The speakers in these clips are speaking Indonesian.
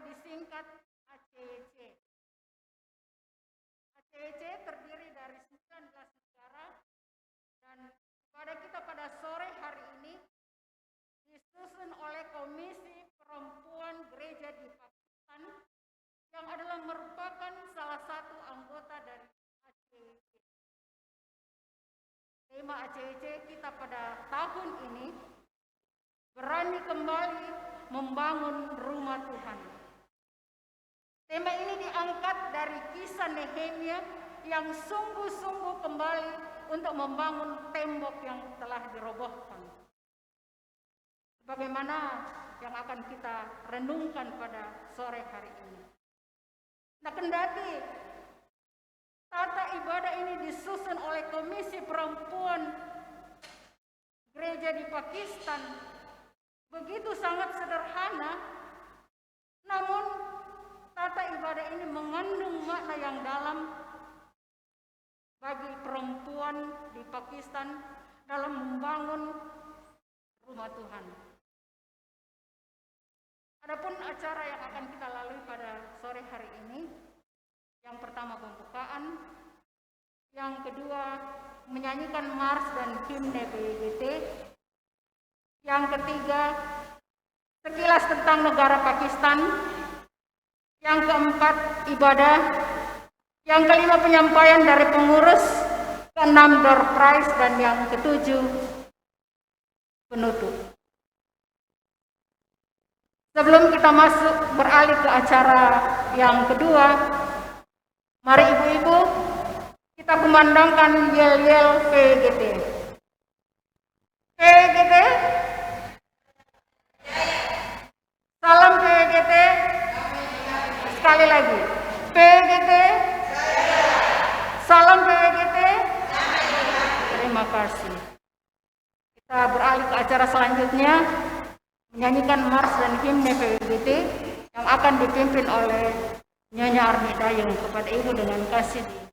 disingkat ACC. ACC terdiri dari 19 negara dan ibadah kita pada sore hari ini disusun oleh Komisi Perempuan Gereja di Pakistan yang adalah merupakan salah satu anggota dari ACC. Tema ACC kita pada tahun ini berani kembali membangun rumah Tuhan. Tema ini diangkat dari kisah Nehemia yang sungguh-sungguh kembali untuk membangun tembok yang telah dirobohkan. Bagaimana yang akan kita renungkan pada sore hari ini. Nah, kendati tata ibadah ini disusun oleh Komisi Perempuan Gereja di Pakistan begitu sangat sederhana, namun tata ibadah ini mengandung makna yang dalam bagi perempuan di Pakistan dalam membangun rumah Tuhan. Adapun acara yang akan kita lalui pada sore hari ini, yang pertama pembukaan, yang kedua menyanyikan mars dan himne PGT, yang ketiga sekilas tentang negara Pakistan, yang keempat ibadah, yang kelima penyampaian dari pengurus, keenam door prize, dan yang ketujuh penutup. Sebelum kita masuk beralih ke acara yang kedua, mari ibu-ibu kita kumandangkan yel-yel PGT. PGT. Salam PGT. Sekali lagi. PGT. Salam PGT. Terima kasih. Kita beralih ke acara selanjutnya, menyanyikan mars dan himne PGT yang akan dipimpin oleh Nyonya Arni Dayung. Kepada ibu dengan kasih.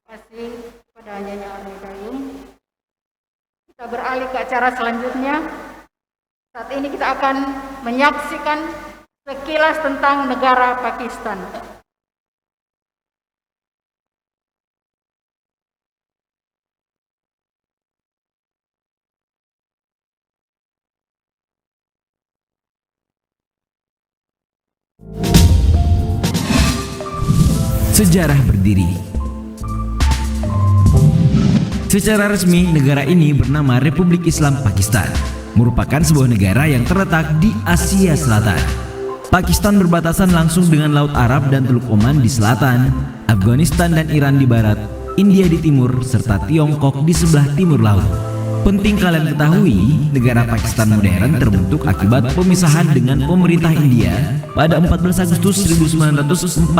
kasih pada Nyonya Arli Dayung. Kita beralih ke acara selanjutnya. Saat ini kita akan menyaksikan sekilas tentang negara Pakistan. Sejarah berdiri. Secara resmi, negara ini bernama Republik Islam Pakistan, merupakan sebuah negara yang terletak di Asia Selatan. Pakistan berbatasan langsung dengan Laut Arab dan Teluk Oman di selatan, Afghanistan dan Iran di barat, India di timur, serta Tiongkok di sebelah timur laut. Penting kalian ketahui, negara Pakistan modern terbentuk akibat pemisahan dengan pemerintah India pada 14 Agustus 1947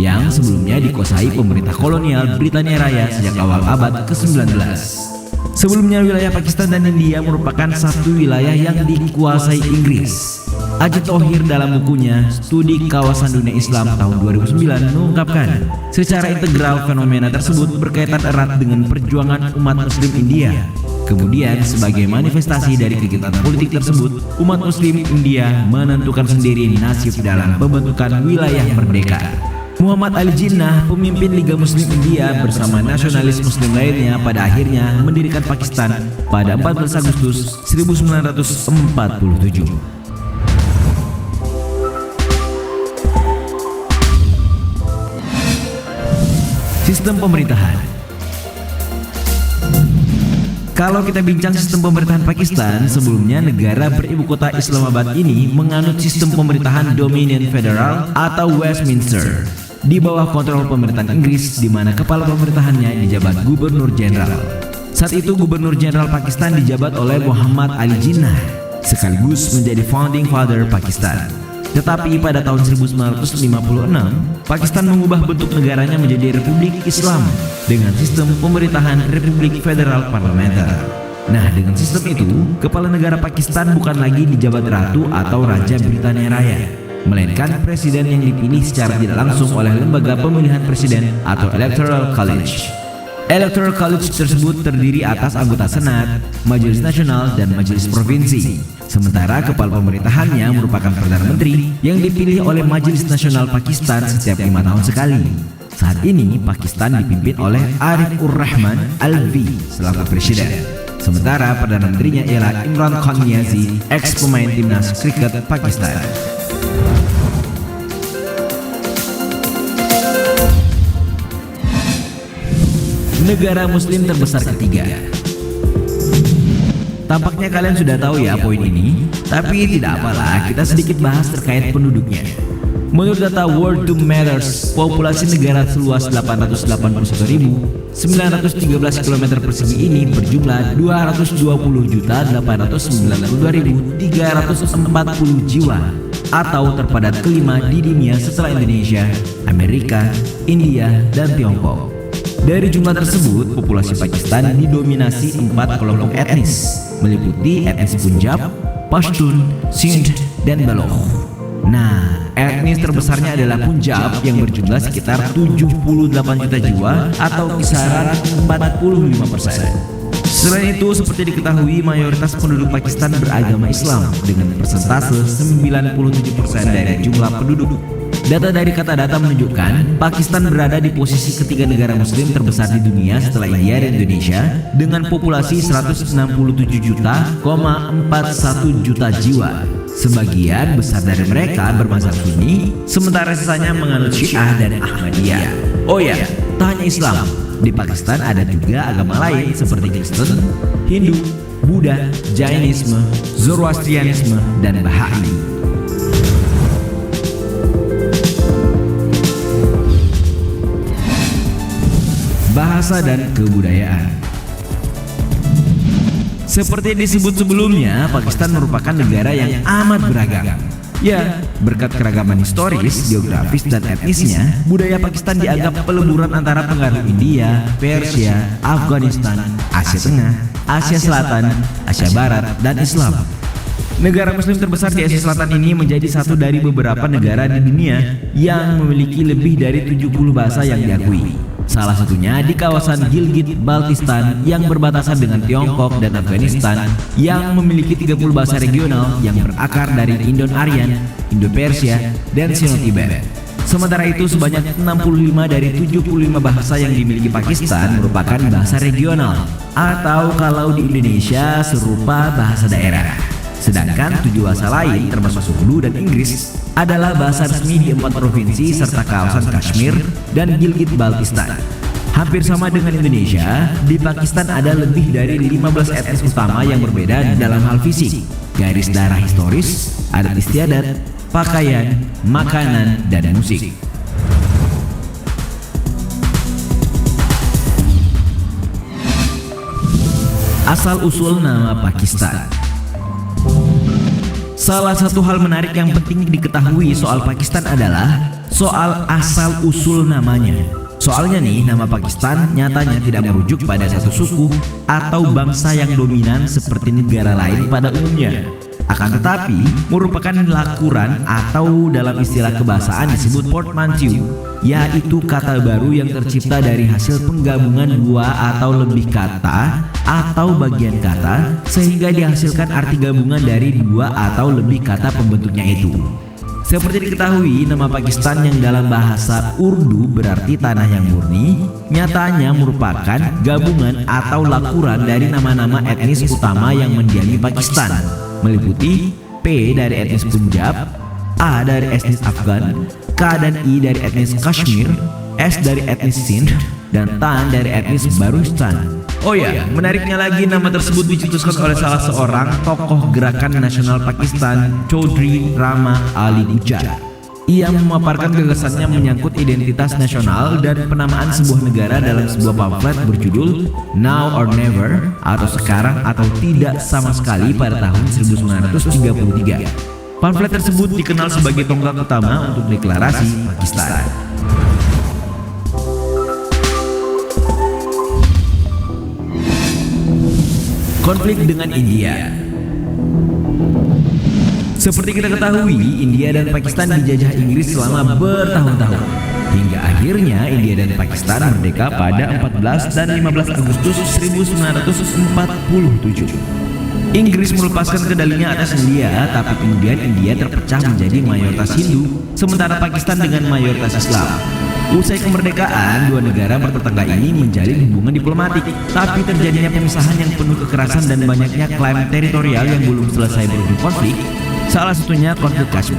yang sebelumnya dikuasai pemerintah kolonial Britania Raya sejak awal abad ke-19. Sebelumnya wilayah Pakistan dan India merupakan satu wilayah yang dikuasai Inggris. Ajit Thohir dalam bukunya Studi Kawasan Dunia Islam tahun 2009 mengungkapkan secara integral fenomena tersebut berkaitan erat dengan perjuangan umat Muslim India. Kemudian sebagai manifestasi dari kegiatan politik tersebut, umat Muslim India menentukan sendiri nasib dalam pembentukan wilayah merdeka. Muhammad Ali Jinnah, pemimpin Liga Muslim India bersama nasionalis Muslim lainnya pada akhirnya mendirikan Pakistan pada 14 Agustus 1947. Sistem pemerintahan. Kalau kita bincang sistem pemerintahan Pakistan, sebelumnya negara beribu kota Islamabad ini menganut sistem pemerintahan Dominion Federal atau Westminster di bawah kontrol pemerintahan Inggris, di mana kepala pemerintahannya dijabat Gubernur Jenderal. Saat itu Gubernur Jenderal Pakistan dijabat oleh Muhammad Ali Jinnah, sekaligus menjadi founding father Pakistan. Tetapi pada tahun 1956, Pakistan mengubah bentuk negaranya menjadi Republik Islam dengan sistem pemerintahan Republik Federal Parlementer. Nah, dengan sistem itu, kepala negara Pakistan bukan lagi dijabat Ratu atau Raja Britania Raya, melainkan presiden yang dipilih secara tidak langsung oleh lembaga pemilihan presiden atau Electoral College. Electoral College tersebut terdiri atas anggota Senat, Majelis Nasional, dan Majelis Provinsi. Sementara kepala pemerintahannya merupakan Perdana Menteri yang dipilih oleh Majelis Nasional Pakistan setiap 5 tahun sekali. Saat ini Pakistan dipimpin oleh Arif-ur-Rahman Alvi selaku presiden. Sementara Perdana Menterinya ialah Imran Khan Niazi, ex-pemain timnas kriket Pakistan. Negara Muslim terbesar ketiga. Tampaknya kalian sudah tahu ya poin ini, tapi tidak apalah, kita sedikit bahas terkait penduduknya. Menurut data World to Matters, populasi negara seluas 881.913 km persegi ini berjumlah 220.892.340 jiwa, atau terpadat kelima di dunia setelah Indonesia, Amerika, India, dan Tiongkok. Dari jumlah tersebut, populasi Pakistan didominasi 4 kelompok etnis, meliputi etnis Punjab, Pashtun, Sindh, dan Baloch. Nah, etnis terbesarnya adalah Punjab yang berjumlah sekitar 78 juta jiwa atau kisaran 45%. Selain itu, seperti diketahui, mayoritas penduduk Pakistan beragama Islam dengan persentase 97% dari jumlah penduduk. Data dari Kata Data menunjukkan Pakistan berada di posisi ketiga negara muslim terbesar di dunia setelah India dan Indonesia dengan populasi 167,41 juta jiwa. Sebagian besar dari mereka bermazhab Sunni, sementara sisanya menganut Syiah dan Ahmadiyah. Oh ya, tak hanya Islam, di Pakistan ada juga agama lain seperti Kristen, Hindu, Buddha, Jainisme, Zoroastrianisme, dan Bahai. Bahasa dan kebudayaan. Seperti disebut sebelumnya, Pakistan merupakan negara yang amat beragam. Ya, berkat keragaman historis, geografis, dan etnisnya, budaya Pakistan dianggap peleburan antara pengaruh India, Persia, Afghanistan, Asia Tengah, Asia Selatan, Asia Barat, dan Islam. Negara muslim terbesar di Asia Selatan ini menjadi satu dari beberapa negara di dunia yang memiliki lebih dari 70 bahasa yang diakui. Salah satunya di kawasan Gilgit-Baltistan yang berbatasan dengan Tiongkok dan Afghanistan yang memiliki 30 bahasa regional yang berakar dari Indo-Aryan, Indo-Persia, dan Sino-Tibet. Sementara itu sebanyak 65 dari 75 bahasa yang dimiliki Pakistan merupakan bahasa regional atau kalau di Indonesia serupa bahasa daerah. Sedangkan 7 bahasa lain termasuk Urdu dan Inggris adalah bahasa resmi di 4 provinsi serta kawasan Kashmir dan Gilgit-Baltistan. Hampir sama dengan Indonesia, di Pakistan ada lebih dari 15 etnis utama yang berbeda dalam hal fisik, garis darah historis, adat istiadat, pakaian, makanan, dan musik. Asal-usul nama Pakistan. Salah satu hal menarik yang penting diketahui soal Pakistan adalah soal asal-usul namanya. Soalnya nih, nama Pakistan nyatanya tidak merujuk pada satu suku atau bangsa yang dominan seperti negara lain pada umumnya. Akan tetapi, merupakan lakuran atau dalam istilah kebahasaan disebut portmanteau, yaitu kata baru yang tercipta dari hasil penggabungan dua atau lebih kata atau bagian kata sehingga dihasilkan arti gabungan dari dua atau lebih kata pembentuknya itu. Seperti diketahui, nama Pakistan yang dalam bahasa Urdu berarti tanah yang murni, nyatanya merupakan gabungan atau lakuran dari nama-nama etnis utama yang mendiami Pakistan, meliputi P dari etnis Punjab, A dari etnis Afgan, K dan I dari etnis Kashmir, S dari etnis Sindh, dan Tan dari etnis Baluchistan. Oh ya, menariknya lagi nama tersebut dicetuskan oleh salah seorang tokoh gerakan nasional Pakistan, Chaudhry Rama Ali Gujjar. Ia memaparkan gagasannya menyangkut identitas nasional dan penamaan sebuah negara dalam sebuah pamflet berjudul Now or Never atau Sekarang atau Tidak Sama Sekali pada tahun 1933. Pamflet tersebut dikenal sebagai tonggak utama untuk deklarasi Pakistan. Konflik dengan India. Seperti kita ketahui, India dan Pakistan dijajah Inggris selama bertahun-tahun. Hingga akhirnya India dan Pakistan merdeka pada 14 dan 15 Agustus 1947. Inggris melepaskan kendalinya atas India, tapi kemudian India terpecah menjadi mayoritas Hindu, sementara Pakistan dengan mayoritas Islam. Usai kemerdekaan, dua negara bertetangga ini menjalin hubungan diplomatik, tapi terjadinya pemisahan yang penuh kekerasan dan banyaknya klaim teritorial yang belum selesai berujung konflik. Salah satunya konflik Kashmir.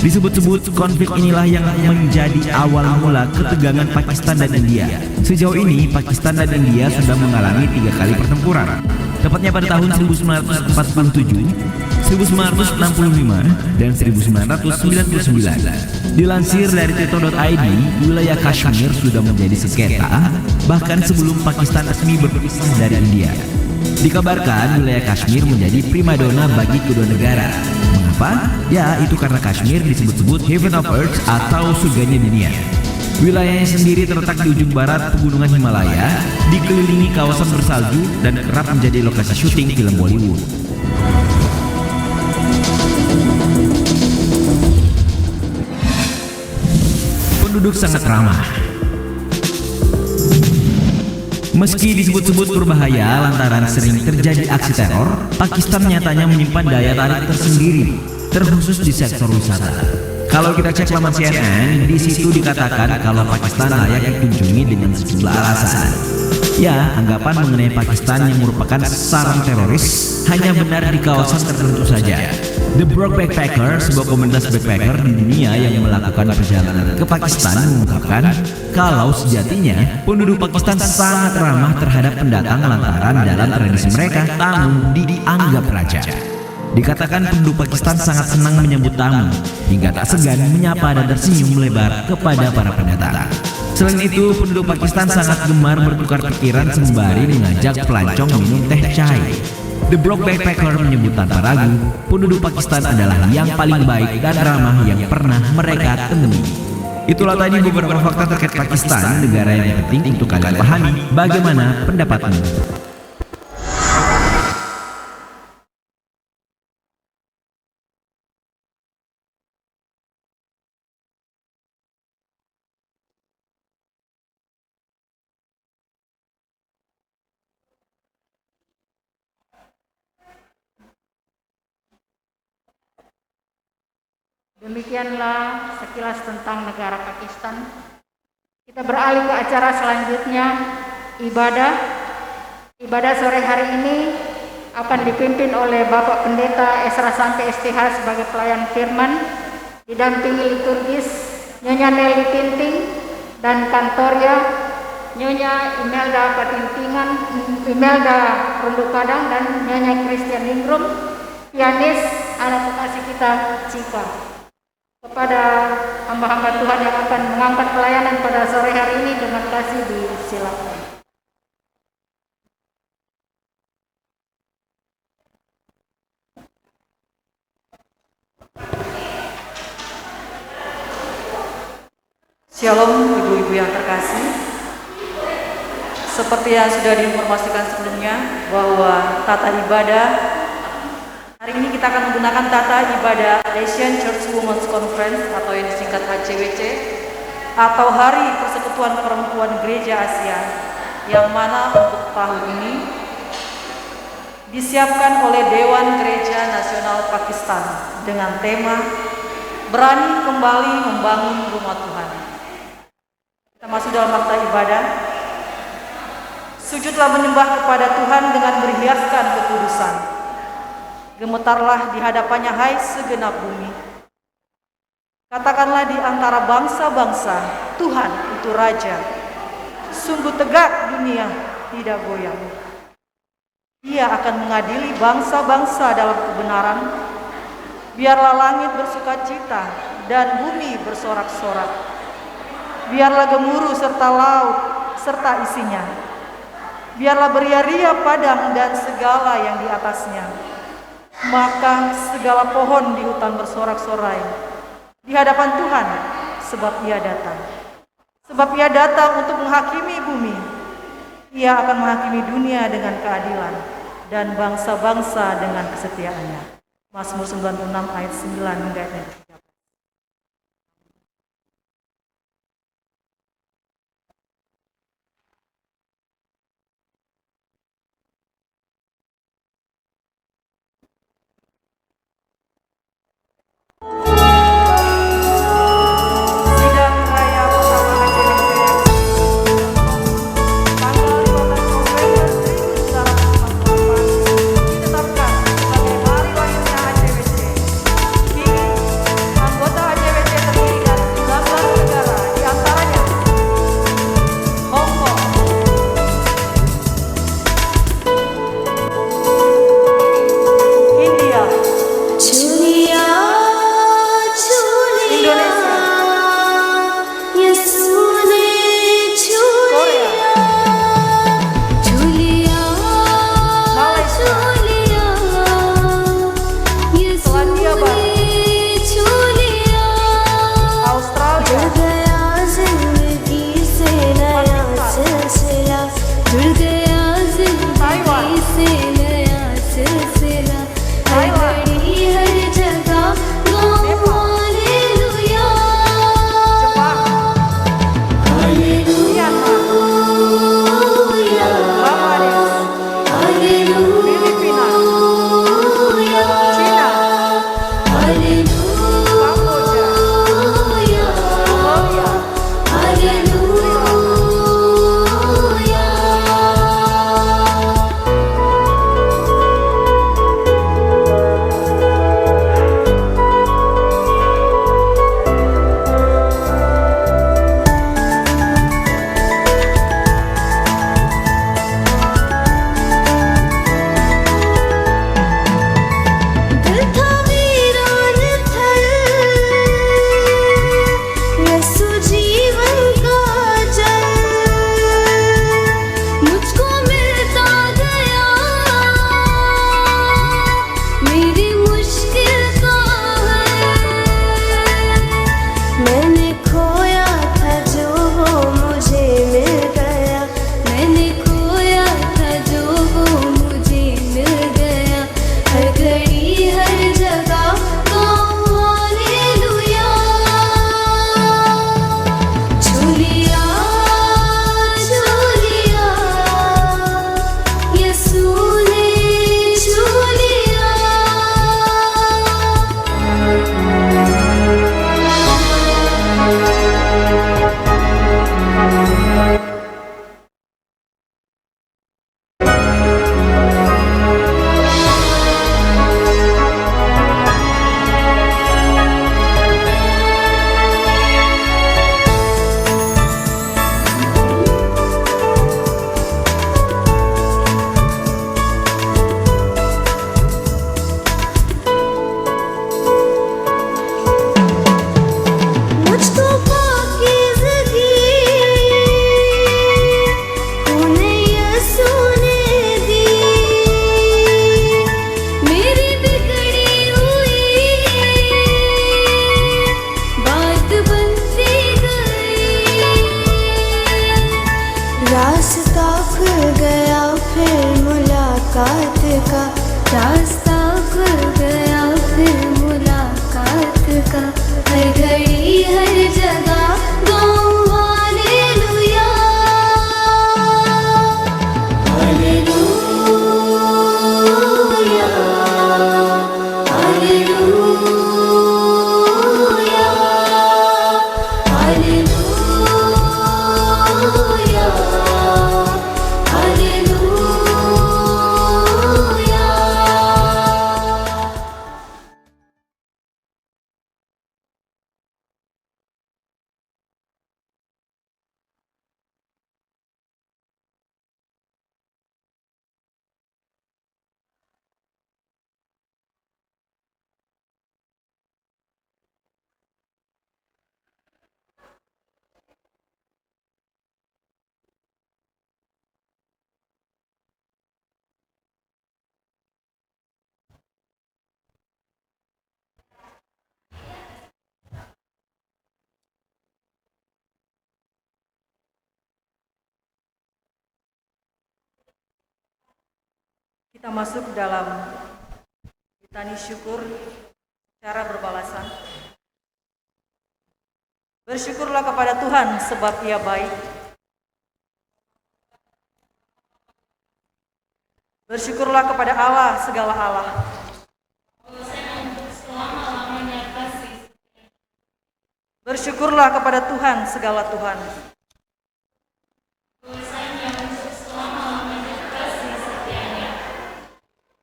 Disebut-sebut konflik inilah yang menjadi awal mula ketegangan Pakistan dan India. Sejauh ini, Pakistan dan India sudah mengalami 3 kali pertempuran, tepatnya pada tahun 1947, 1965, dan 1999. Dilansir dari Tirto.id, wilayah Kashmir sudah menjadi sengketa bahkan sebelum Pakistan resmi berpisah dari India. Dikabarkan wilayah Kashmir menjadi primadona bagi kedua negara. Mengapa? Ya, itu karena Kashmir disebut-sebut Heaven of Earth atau surganya dunia. Wilayahnya sendiri terletak di ujung barat pegunungan Himalaya, dikelilingi kawasan bersalju dan kerap menjadi lokasi syuting film Bollywood. Penduduk sangat ramah. Meski disebut-sebut berbahaya lantaran sering terjadi aksi teror, Pakistan nyatanya menyimpan daya tarik tersendiri, terkhusus di sektor wisata. Kalau kita cek laman CNN, di situ dikatakan kalau Pakistan layak dikunjungi dengan sejumlah alasan. Ya, anggapan mengenai Pakistan yang merupakan sarang teroris hanya benar di kawasan tertentu saja. The Broke Backpacker, sebuah komunitas backpacker di dunia yang melakukan perjalanan ke Pakistan, mengungkapkan kalau sejatinya penduduk Pakistan sangat ramah terhadap pendatang lantaran dalam tradisi mereka tamu dianggap raja. Dikatakan penduduk Pakistan sangat senang menyambut tamu, hingga tak segan menyapa dan tersenyum lebar kepada para pendatang. Selain itu, penduduk Pakistan sangat gemar bertukar pikiran sembari mengajak pelancong minum teh chai. The Broke Backpacker menyebut tanpa ragu, penduduk Pakistan adalah yang paling baik dan ramah yang pernah mereka temui. Itulah tadi beberapa fakta terkait Pakistan, negara yang penting untuk kalian pahami. Bagaimana pendapatmu? Demikianlah sekilas tentang negara Pakistan. Kita beralih ke acara selanjutnya, ibadah. Ibadah sore hari ini akan dipimpin oleh Bapak Pendeta Esra Santi STH sebagai pelayan firman, didampingi liturgis Nyonya Nelly Tinting dan kantornya Nyonya Imelda Patintingan, Imelda Rundu Padang, dan Nyonya Christian Lingrum, pianis anak kekasih kita Cika. Kepada hamba-hamba Tuhan yang akan mengangkat pelayanan pada sore hari ini dengan kasih disilakan. Shalom ibu-ibu yang terkasih. Seperti yang sudah diinformasikan sebelumnya bahwa tata ibadah hari ini kita akan menggunakan tata ibadah Asian Church Women's Conference atau yang disingkat HCWC atau Hari Persekutuan Perempuan Gereja Asia, yang mana untuk tahun ini disiapkan oleh Dewan Gereja Nasional Pakistan dengan tema Berani Kembali Membangun Rumah Tuhan. Kita masuk dalam fakta ibadah. Sujudlah menyembah kepada Tuhan dengan berhiaskan kekudusan. Gemetarlah di hadapannya hai segenap bumi. Katakanlah di antara bangsa-bangsa, Tuhan itu Raja. Sungguh tegak dunia tidak goyang. Ia akan mengadili bangsa-bangsa dalam kebenaran. Biarlah langit bersukacita dan bumi bersorak-sorak. Biarlah gemuruh serta laut serta isinya. Biarlah beria-ria padang dan segala yang di atasnya. Maka segala pohon di hutan bersorak-sorai di hadapan Tuhan, sebab Ia datang. Sebab Ia datang untuk menghakimi bumi. Ia akan menghakimi dunia dengan keadilan dan bangsa-bangsa dengan kesetiaannya. Mazmur 96 ayat 9 hingga ayat 3. रास्ता खुल गया फिर मुलाकात का, रास्ता खुल गया फिर मुलाकात का। हर घड़ी हर जगह गाऊं hallelujah, hallelujah, hallelujah, hallelujah, hallelujah. Kita masuk dalam litani syukur secara berbalasan. Bersyukurlah kepada Tuhan sebab Ia baik. Bersyukurlah kepada Allah segala Allah. Bersyukurlah kepada Tuhan segala Tuhan.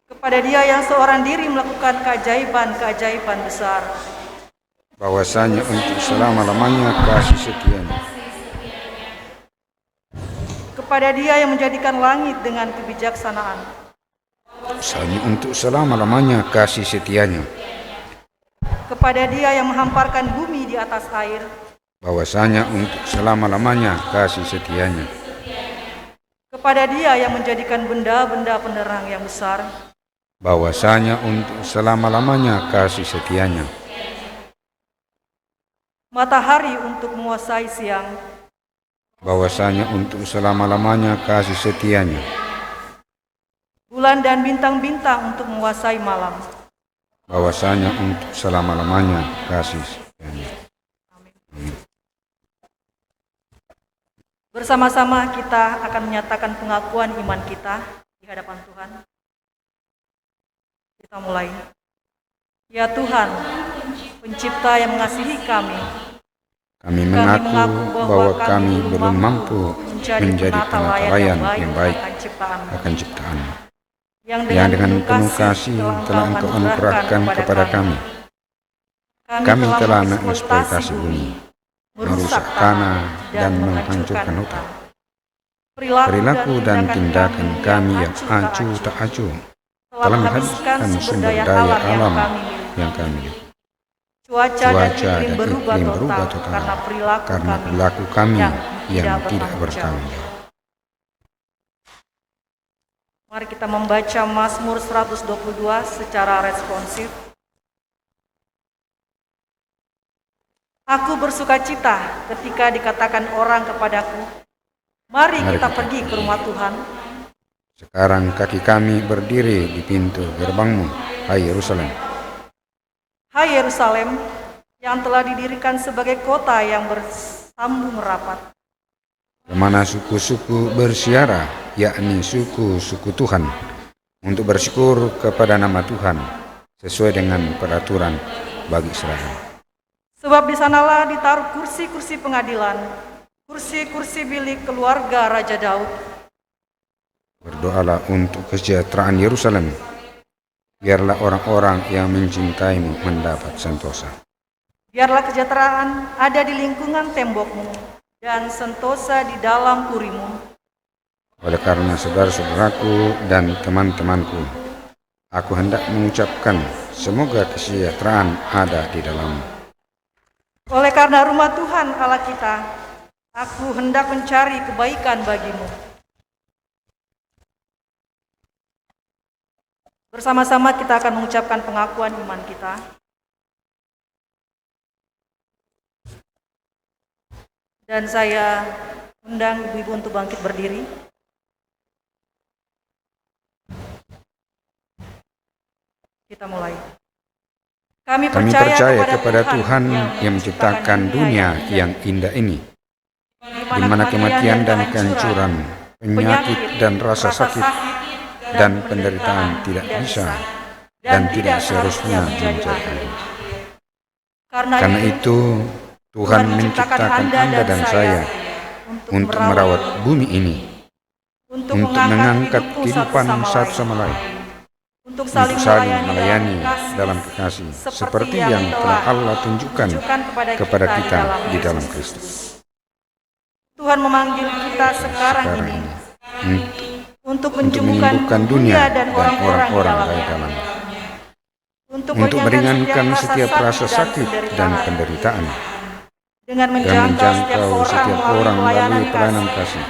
Kepada Dia yang seorang diri melakukan keajaiban-keajaiban besar. Bahwasanya untuk selama-lamanya kasih setianya. Kepada Dia yang menjadikan langit dengan kebijaksanaan. Bahwasanya untuk selama-lamanya kasih setianya. Kepada Dia yang menghamparkan bumi di atas air. Bahwasanya untuk selama-lamanya kasih setianya. Kepada Dia yang menjadikan benda-benda penerang yang besar. Bahwasanya untuk selama-lamanya kasih setianya. Matahari untuk menguasai siang. Bahwasanya untuk selama-lamanya kasih setianya. Bulan dan bintang-bintang untuk menguasai malam. Bahwasanya untuk selama-lamanya kasih setianya. Bersama-sama kita akan menyatakan pengakuan iman kita di hadapan Tuhan. Kita mulai. Ya Tuhan, Pencipta yang mengasihi kami, Kami mengaku bahwa kami belum mampu menjadi penata layan yang baik akan ciptaan yang dengan penuh kasih telah Engkau anugerahkan kepada kami. Kami telah mengeksploitasi bumi, merusak tanah dan menghancurkan hutan. Perilaku dan tindakan kami yang acuh tak acuh telah menghabiskan sumber daya alam yang kami miliki. Cuaca dan Cuaca iklim dan berubah iklim total berubah total karena perilaku kami yang tidak bertanggung jawab. Mari kita membaca Mazmur 122 secara responsif. Aku bersukacita ketika dikatakan orang kepadaku, mari kita pergi ke rumah Tuhan. Sekarang kaki kami berdiri di pintu gerbangmu, hai Yerusalem. Hai Yerusalem, yang telah didirikan sebagai kota yang bersambung rapat. Kemana suku-suku bersiara, yakni suku-suku Tuhan, untuk bersyukur kepada nama Tuhan, sesuai dengan peraturan bagi Israel. Sebab di sanalah ditaruh kursi-kursi pengadilan, kursi-kursi bilik keluarga Raja Daud. Berdoalah untuk kesejahteraan Yerusalem. Biarlah orang-orang yang mencintaimu mendapat sentosa. Biarlah kesejahteraan ada di lingkungan tembokmu dan sentosa di dalam purimu. Oleh karena saudara-saudaraku dan teman-temanku, aku hendak mengucapkan semoga kesejahteraan ada di dalammu. Oleh karena rumah Tuhan Allah kita, aku hendak mencari kebaikan bagimu. Bersama-sama kita akan mengucapkan pengakuan iman kita. Dan saya Undang ibu-ibu untuk bangkit berdiri. Kita mulai. Kami Kami percaya kepada Tuhan yang menciptakan dunia yang indah ini, di mana kematian dan kehancuran, penyakit dan rasa sakit, dan penderitaan tidak bisa dan tidak seharusnya menjadi. Karena itu, Tuhan menciptakan Anda dan saya untuk merawat bumi ini, untuk mengangkat kehidupan satu sama lain, untuk saling melayani dalam kekasih, seperti yang telah Allah tunjukkan kepada kita di dalam Kristus. Tuhan memanggil kita sekarang ini untuk menyembuhkan dunia dan orang-orang di dalamnya, untuk meringankan setiap rasa sakit dan penderitaan, dengan menjangkau setiap orang melalui pelayanan kasih,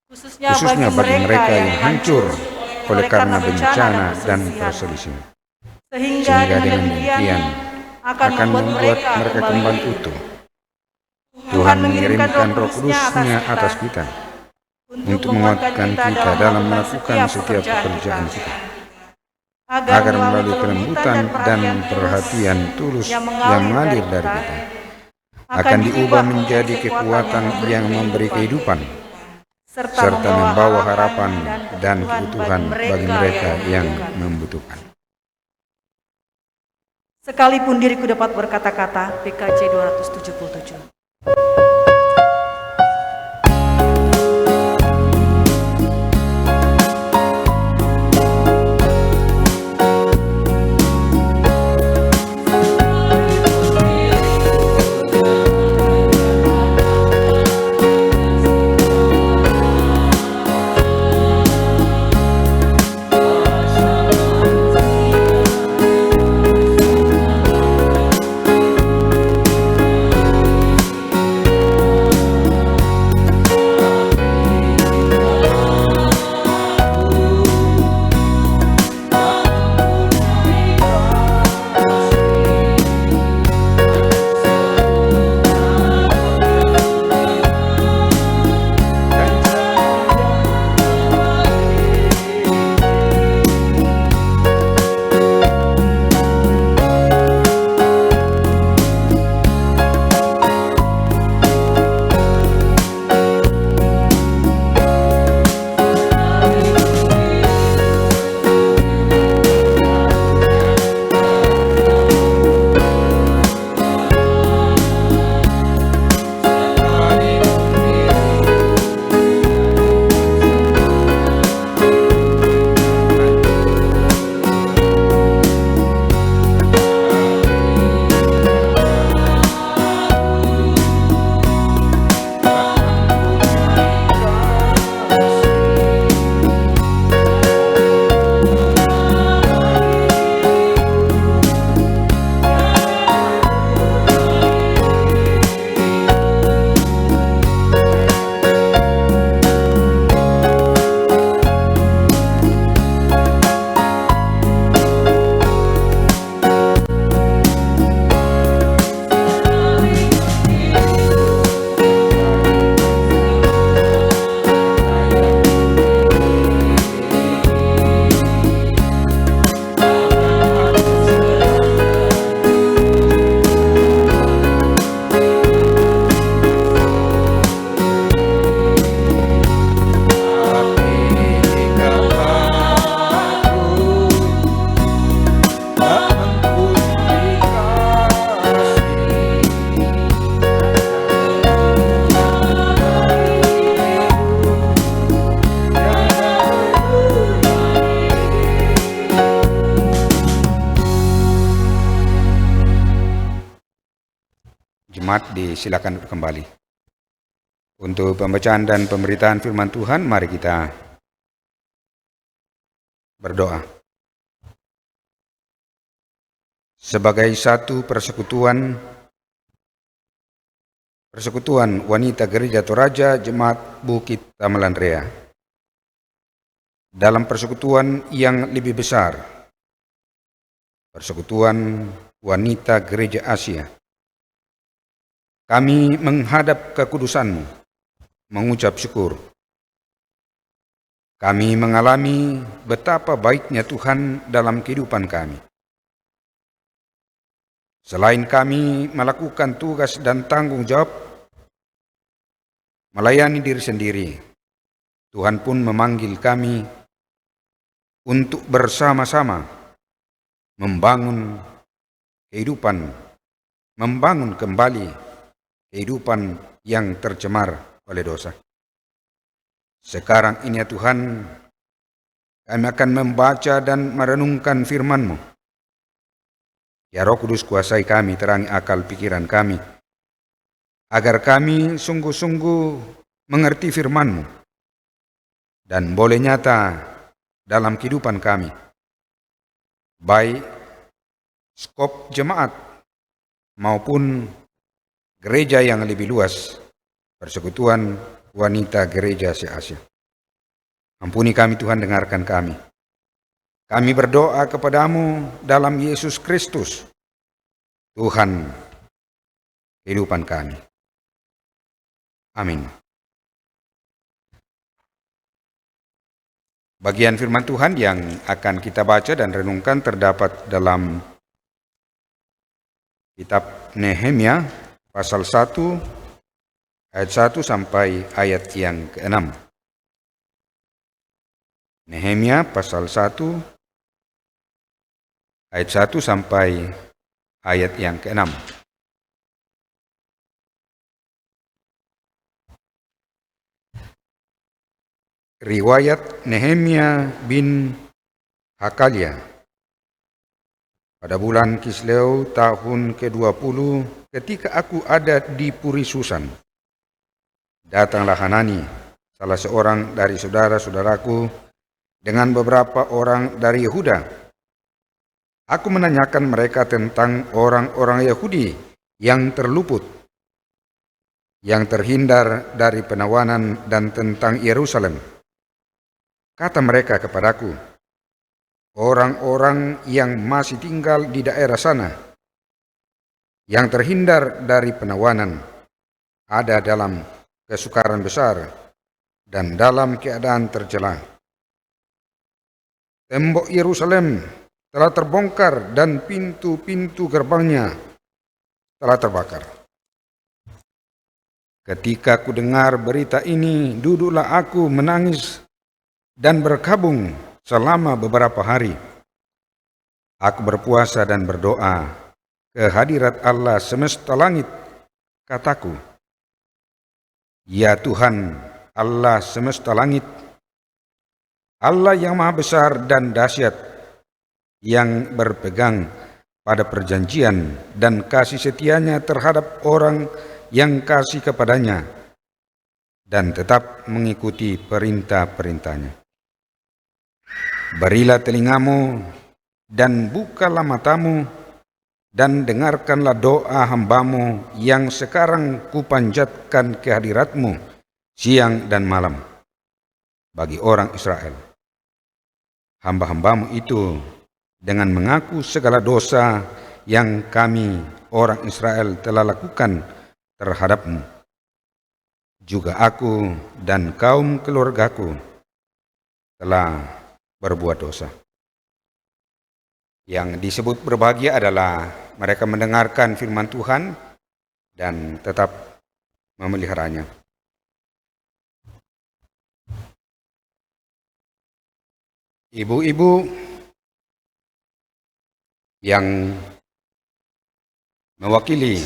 khususnya bagi mereka yang hancur oleh karena bencana dan perselisihan, sehingga dengan demikian akan membuat mereka kembali utuh. Tuhan mengirimkan Roh Kudus-Nya atas kita untuk menguatkan kita dalam melakukan setiap pekerjaan kita, agar melalui kelembutan dan perhatian tulus yang mengalir dari kita akan diubah menjadi kekuatan yang memberi kehidupan serta membawa harapan dan keutuhan bagi mereka yang membutuhkan. Sekalipun diriku dapat berkata-kata, PKJ 277. Jemaat disilakan duduk kembali. Untuk pembacaan dan pemberitaan firman Tuhan, mari kita berdoa. Sebagai satu persekutuan wanita Gereja Toraja Jemaat Bukit Tamalan Rea, dalam persekutuan yang lebih besar, persekutuan wanita Gereja Asia, kami menghadap kekudusan-Mu mengucap syukur. Kami mengalami betapa baiknya Tuhan dalam kehidupan kami. Selain kami melakukan tugas dan tanggung jawab melayani diri sendiri, Tuhan pun memanggil kami untuk bersama-sama membangun kembali kehidupan yang tercemar oleh dosa. Sekarang ini ya Tuhan, kami akan membaca dan merenungkan firman-Mu. Ya Roh Kudus, kuasai kami, terangi akal pikiran kami, agar kami sungguh-sungguh mengerti firman-Mu dan boleh nyata dalam kehidupan kami, baik skop jemaat maupun gereja yang lebih luas, Persekutuan Wanita Gereja se-Asia. Ampuni kami Tuhan, dengarkan kami. Kami berdoa kepadamu dalam Yesus Kristus, Tuhan kehidupan kami. Amin. Bagian firman Tuhan yang akan kita baca dan renungkan terdapat dalam kitab Nehemia pasal 1 ayat 1 sampai ayat yang ke-6. Nehemia pasal 1 ayat 1 sampai ayat yang ke-6. Riwayat Nehemia bin Hakalia. Pada bulan Kisleu tahun ke-20, ketika aku ada di Puri Susan, datanglah Hanani, salah seorang dari saudara-saudaraku, dengan beberapa orang dari Yehuda. Aku menanyakan mereka tentang orang-orang Yahudi yang terluput, yang terhindar dari penawanan, dan tentang Yerusalem. Kata mereka kepadaku, orang-orang yang masih tinggal di daerah sana, yang terhindar dari penawanan, ada dalam kesukaran besar dan dalam keadaan tercela. Tembok Yerusalem telah terbongkar dan pintu-pintu gerbangnya telah terbakar. Ketika ku dengar berita ini, duduklah aku menangis dan berkabung selama beberapa hari. Aku berpuasa dan berdoa ke hadirat Allah semesta langit. Kataku, ya Tuhan Allah semesta langit, Allah yang maha besar dan dahsyat, yang berpegang pada perjanjian dan kasih setianya terhadap orang yang kasih kepadanya dan tetap mengikuti perintah-perintahnya. Berilah telingamu dan bukalah matamu dan dengarkanlah doa hambamu yang sekarang kupanjatkan ke hadiratmu siang dan malam bagi orang Israel. Hamba-hambamu itu dengan mengaku segala dosa yang kami orang Israel telah lakukan terhadapmu. Juga aku dan kaum keluargaku telah berbuat dosa. Yang disebut berbahagia adalah mereka mendengarkan firman Tuhan dan tetap memeliharanya. Ibu-ibu yang mewakili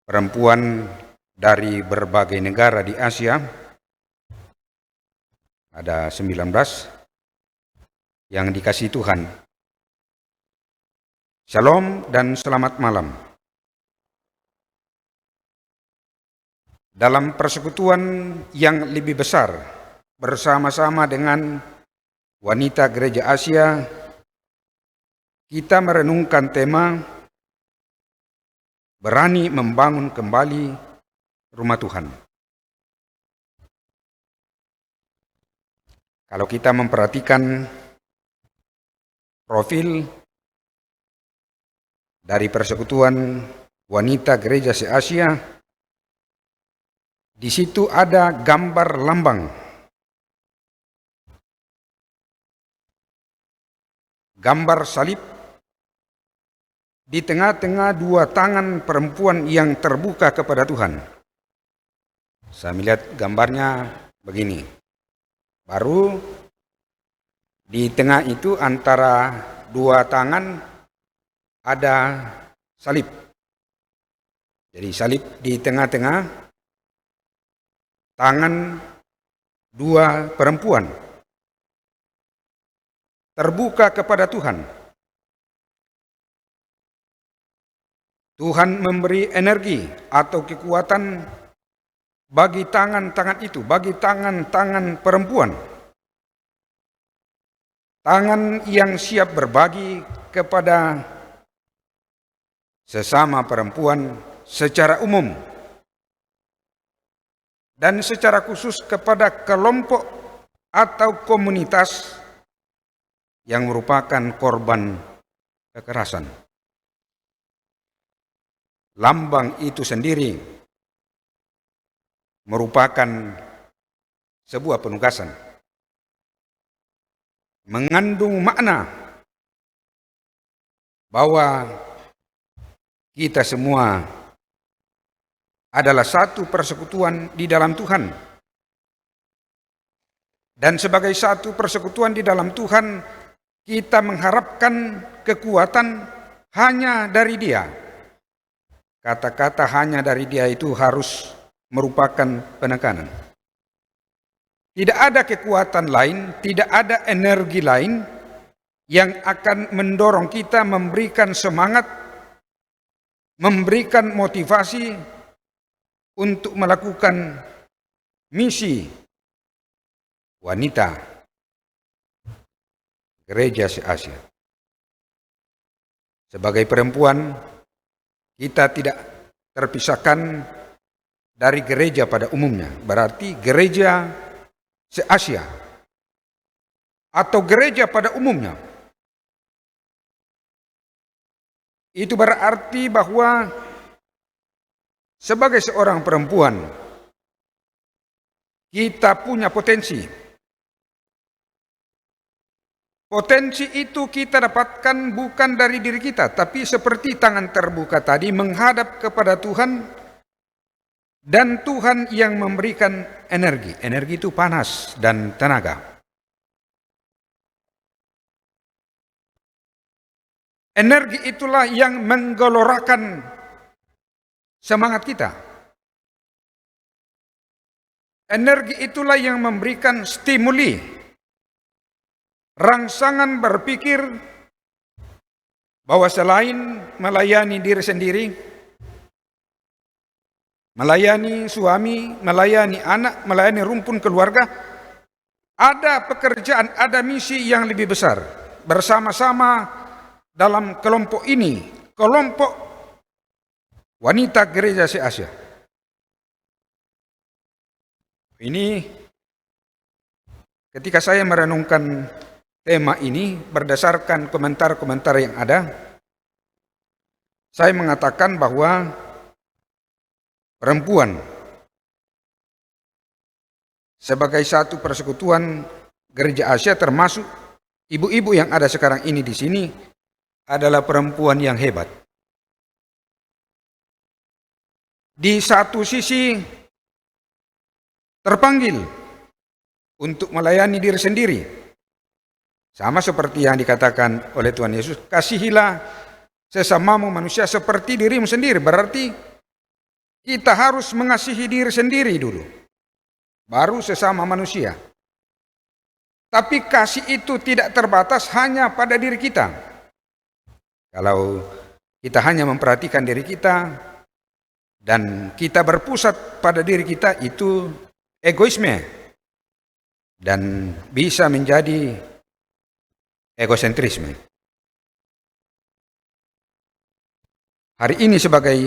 perempuan dari berbagai negara di Asia, ada 19 yang dikasihi Tuhan. Shalom dan selamat malam. Dalam persekutuan yang lebih besar, bersama-sama dengan wanita gereja Asia, kita merenungkan tema berani membangun kembali rumah Tuhan. Kalau kita memperhatikan profil dari persekutuan wanita gereja se-Asia, Di situ ada gambar lambang. Gambar salib di tengah-tengah dua tangan perempuan yang terbuka kepada Tuhan. Saya melihat gambarnya begini. Baru di tengah itu antara dua tangan ada salib. Jadi salib di tengah-tengah tangan dua perempuan terbuka kepada Tuhan. Tuhan memberi energi atau kekuatan bagi tangan-tangan itu, bagi tangan-tangan perempuan. Tangan yang siap berbagi kepada sesama perempuan secara umum dan secara khusus kepada kelompok atau komunitas yang merupakan korban kekerasan. Lambang itu sendiri merupakan sebuah penugasan, mengandung makna bahwa kita semua adalah satu persekutuan di dalam Tuhan. Dan sebagai satu persekutuan di dalam Tuhan, kita mengharapkan kekuatan hanya dari Dia. Kata-kata hanya dari Dia itu harus merupakan penekanan. Tidak ada kekuatan lain, tidak ada energi lain yang akan mendorong kita, memberikan semangat, memberikan motivasi untuk melakukan misi wanita gereja se-Asia. Sebagai perempuan, kita tidak terpisahkan dari gereja pada umumnya. Berarti gereja se-Asia atau gereja pada umumnya. Itu berarti bahwa sebagai seorang perempuan, kita punya potensi. Potensi itu kita dapatkan bukan dari diri kita, tapi seperti tangan terbuka tadi menghadap kepada Tuhan, dan Tuhan yang memberikan energi. Energi itu panas dan tenaga. Energi itulah yang menggelorakan semangat kita. Energi itulah yang memberikan stimuli, rangsangan berpikir bahwa selain melayani diri sendiri, melayani suami, melayani anak, melayani rumpun keluarga, ada pekerjaan, ada misi yang lebih besar. Bersama-sama dalam kelompok ini, kelompok wanita gereja se-Asia. Ini ketika saya merenungkan tema ini berdasarkan komentar-komentar yang ada, saya mengatakan bahwa perempuan sebagai satu persekutuan gereja Asia, termasuk ibu-ibu yang ada sekarang ini di sini, adalah perempuan yang hebat. Di satu sisi terpanggil untuk melayani diri sendiri. Sama seperti yang dikatakan oleh Tuhan Yesus, kasihilah sesamamu manusia seperti dirimu sendiri. Berarti kita harus mengasihi diri sendiri dulu, baru sesama manusia. Tapi kasih itu tidak terbatas hanya pada diri kita. Kalau kita hanya memperhatikan diri kita dan kita berpusat pada diri kita, itu egoisme dan bisa menjadi egosentrisme. Hari ini sebagai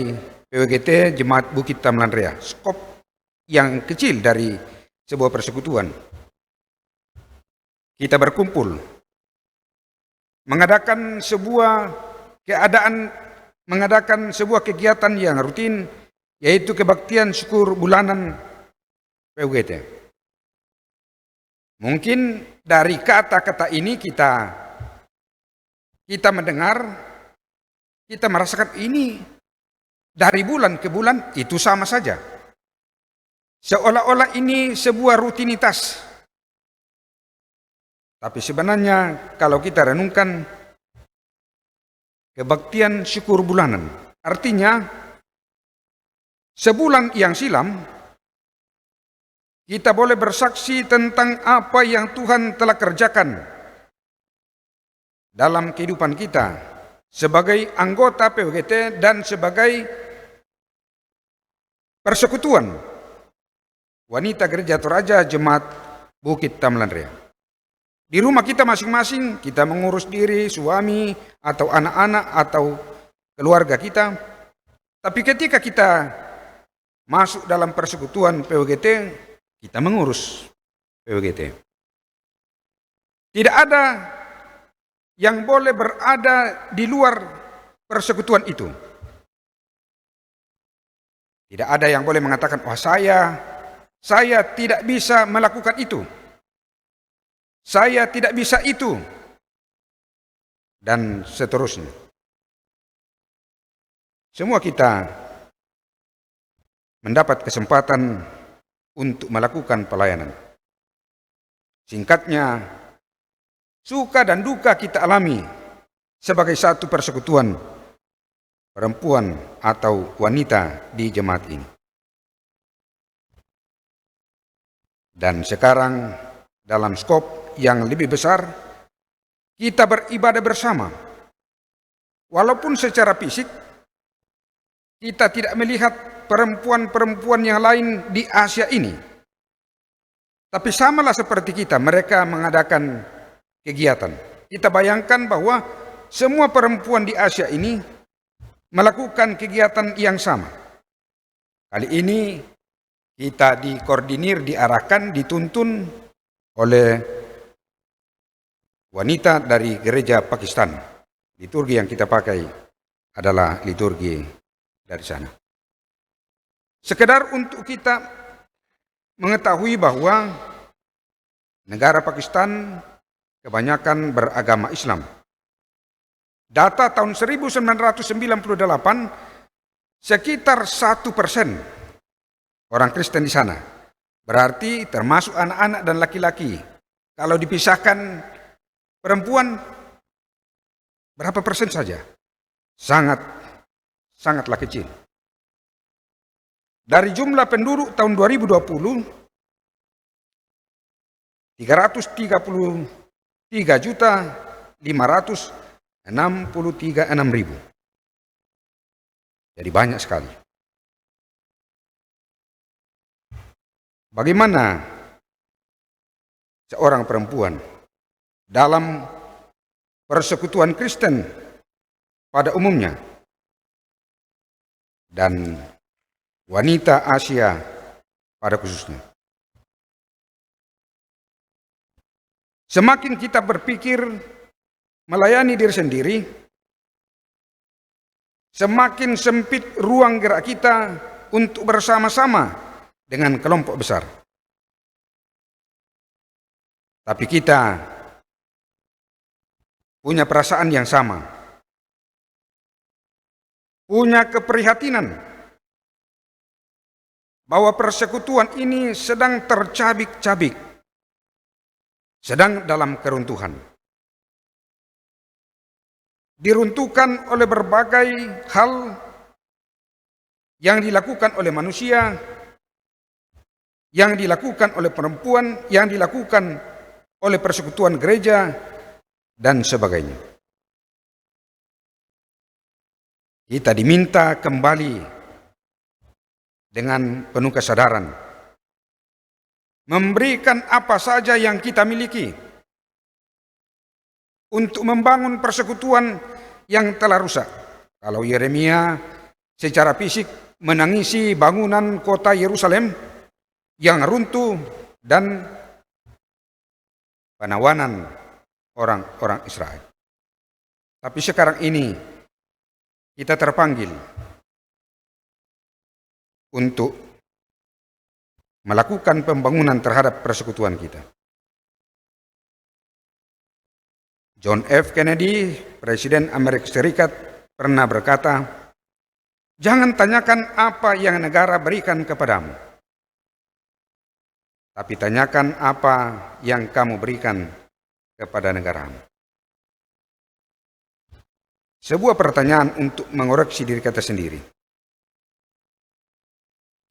PWGT Jemaat Bukit Tamlan Rea, skop yang kecil dari sebuah persekutuan, kita berkumpul mengadakan sebuah kegiatan yang rutin, yaitu kebaktian syukur bulanan PUGT. Mungkin dari kata-kata ini kita mendengar, kita merasakan ini dari bulan ke bulan itu sama saja. Seolah-olah ini sebuah rutinitas. Tapi sebenarnya kalau kita renungkan, kebaktian syukur bulanan, artinya sebulan yang silam kita boleh bersaksi tentang apa yang Tuhan telah kerjakan dalam kehidupan kita sebagai anggota PUGT dan sebagai persekutuan wanita Gereja Toraja Jemaat Bukit Tamelan Ria. Di rumah kita masing-masing, kita mengurus diri, suami, atau anak-anak, atau keluarga kita. Tapi ketika kita masuk dalam persekutuan PUGT, kita mengurus PUGT. Tidak ada yang boleh berada di luar persekutuan itu. Tidak ada yang boleh mengatakan, wah saya tidak bisa melakukan itu. Saya tidak bisa itu. Dan seterusnya. Semua kita mendapat kesempatan untuk melakukan pelayanan. Singkatnya, suka dan duka kita alami sebagai satu persekutuan perempuan atau wanita di jemaat ini. Dan sekarang dalam skop yang lebih besar, kita beribadah bersama. Walaupun secara fisik kita tidak melihat perempuan-perempuan yang lain di Asia ini, tapi samalah seperti kita, mereka mengadakan kegiatan. Kita bayangkan bahwa semua perempuan di Asia ini melakukan kegiatan yang sama. Kali ini kita dikoordinir, diarahkan, dituntun oleh wanita dari gereja Pakistan. Liturgi yang kita pakai adalah liturgi dari sana. Sekedar untuk kita mengetahui bahwa negara Pakistan kebanyakan beragama Islam. Data tahun 1998, sekitar 1% orang Kristen di sana. Berarti termasuk anak-anak dan laki-laki. Kalau dipisahkan perempuan, berapa persen saja? Sangatlah kecil. Dari jumlah penduduk tahun 2020, 333.563.600. Jadi banyak sekali. Bagaimana seorang perempuan dalam persekutuan Kristen pada umumnya dan wanita Asia pada khususnya? Semakin kita berpikir melayani diri sendiri, semakin sempit ruang gerak kita untuk bersama-sama dengan kelompok besar. Tapi kita punya perasaan yang sama, punya keprihatinan bahwa persekutuan ini sedang tercabik-cabik, sedang dalam keruntuhan. Diruntuhkan oleh berbagai hal yang dilakukan oleh manusia, yang dilakukan oleh perempuan, yang dilakukan oleh persekutuan gereja, dan sebagainya. Kita diminta kembali dengan penuh kesadaran, memberikan apa saja yang kita miliki untuk membangun persekutuan yang telah rusak. Kalau Yeremia secara fisik menangisi bangunan kota Yerusalem yang runtuh dan penawanan orang-orang Israel. Tapi sekarang ini kita terpanggil untuk melakukan pembangunan terhadap persekutuan kita. John F. Kennedy, Presiden Amerika Serikat, pernah berkata, "Jangan tanyakan apa yang negara berikan kepadamu, tapi tanyakan apa yang kamu berikan kepada negaramu." Sebuah pertanyaan untuk mengoreksi diri kita sendiri.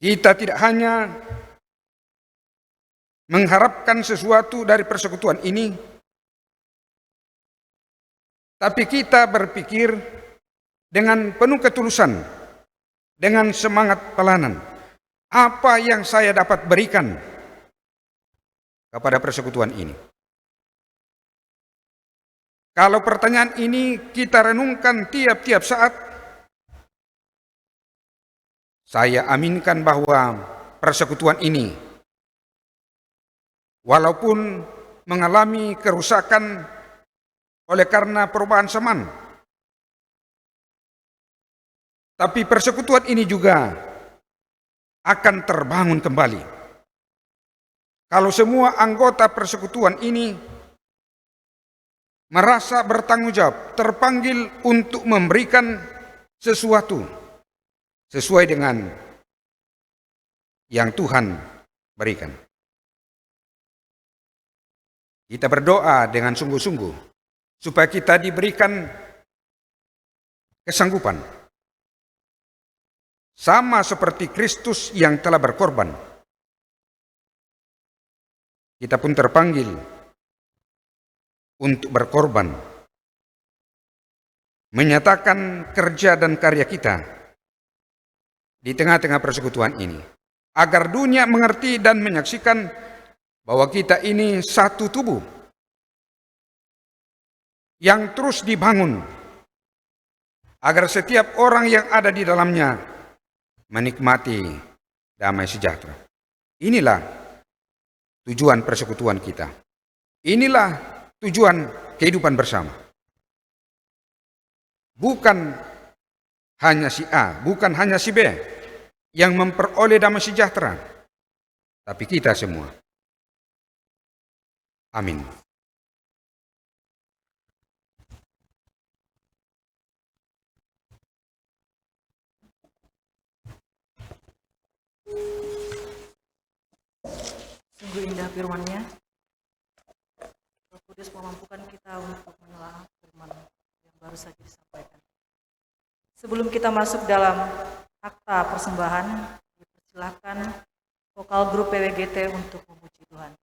Kita tidak hanya mengharapkan sesuatu dari persekutuan ini, tapi kita berpikir dengan penuh ketulusan, dengan semangat pelayanan. Apa yang saya dapat berikan kepada persekutuan ini? Kalau pertanyaan ini kita renungkan tiap-tiap saat, saya aminkan bahwa persekutuan ini, walaupun mengalami kerusakan oleh karena perubahan zaman, tapi persekutuan ini juga akan terbangun kembali. Kalau semua anggota persekutuan ini merasa bertanggung jawab, terpanggil untuk memberikan sesuatu sesuai dengan yang Tuhan berikan. Kita berdoa dengan sungguh-sungguh supaya kita diberikan kesanggupan, sama seperti Kristus yang telah berkorban. Kita pun terpanggil untuk berkorban, menyatakan kerja dan karya kita di tengah-tengah persekutuan ini, agar dunia mengerti dan menyaksikan bahwa kita ini satu tubuh yang terus dibangun, agar setiap orang yang ada di dalamnya menikmati damai sejahtera. Inilah tujuan persekutuan kita. Inilah tujuan kehidupan bersama. Bukan hanya si A, bukan hanya si B yang memperoleh damai sejahtera, tapi kita semua. Amin. Sungguh indah firman-Nya. Roh Kudus memampukan kita untuk menelaah firman yang baru saja disampaikan. Sebelum kita masuk dalam akta persembahan, dipersilakan vokal grup PWGT untuk memuji Tuhan.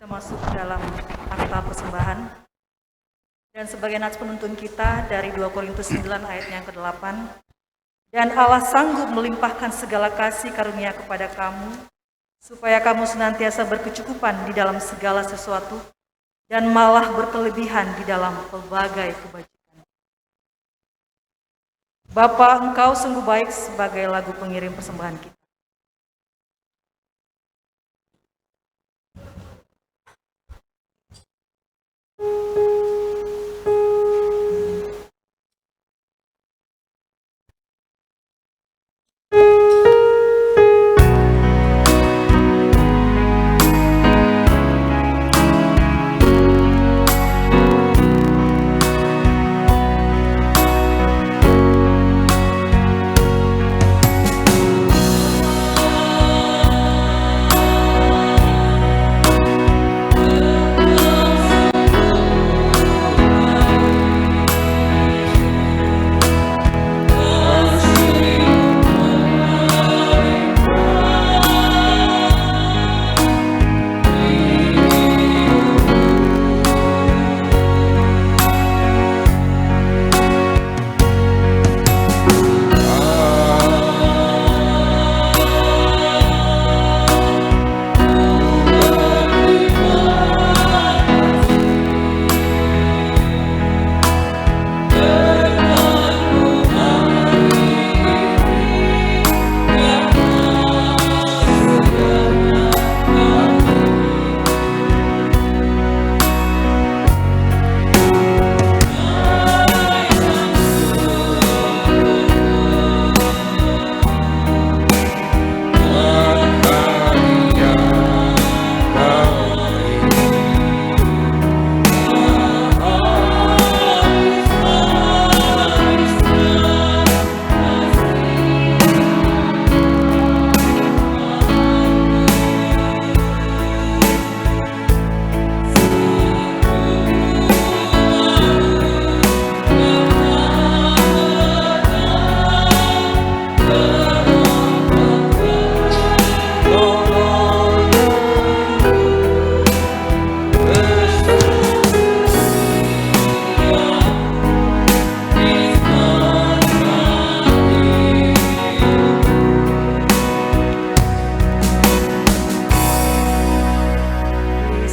Kita masuk ke dalam akta persembahan. Dan sebagai nats penuntun kita dari 2 Korintus 9 ayat yang ke-8. Dan Allah sanggup melimpahkan segala kasih karunia kepada kamu, supaya kamu senantiasa berkecukupan di dalam segala sesuatu, dan malah berkelebihan di dalam pelbagai kebajikan. Bapa, Engkau sungguh baik sebagai lagu pengiring persembahan kita.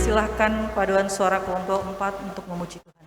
Silahkan paduan suara kelompok 4 untuk memuji Tuhan.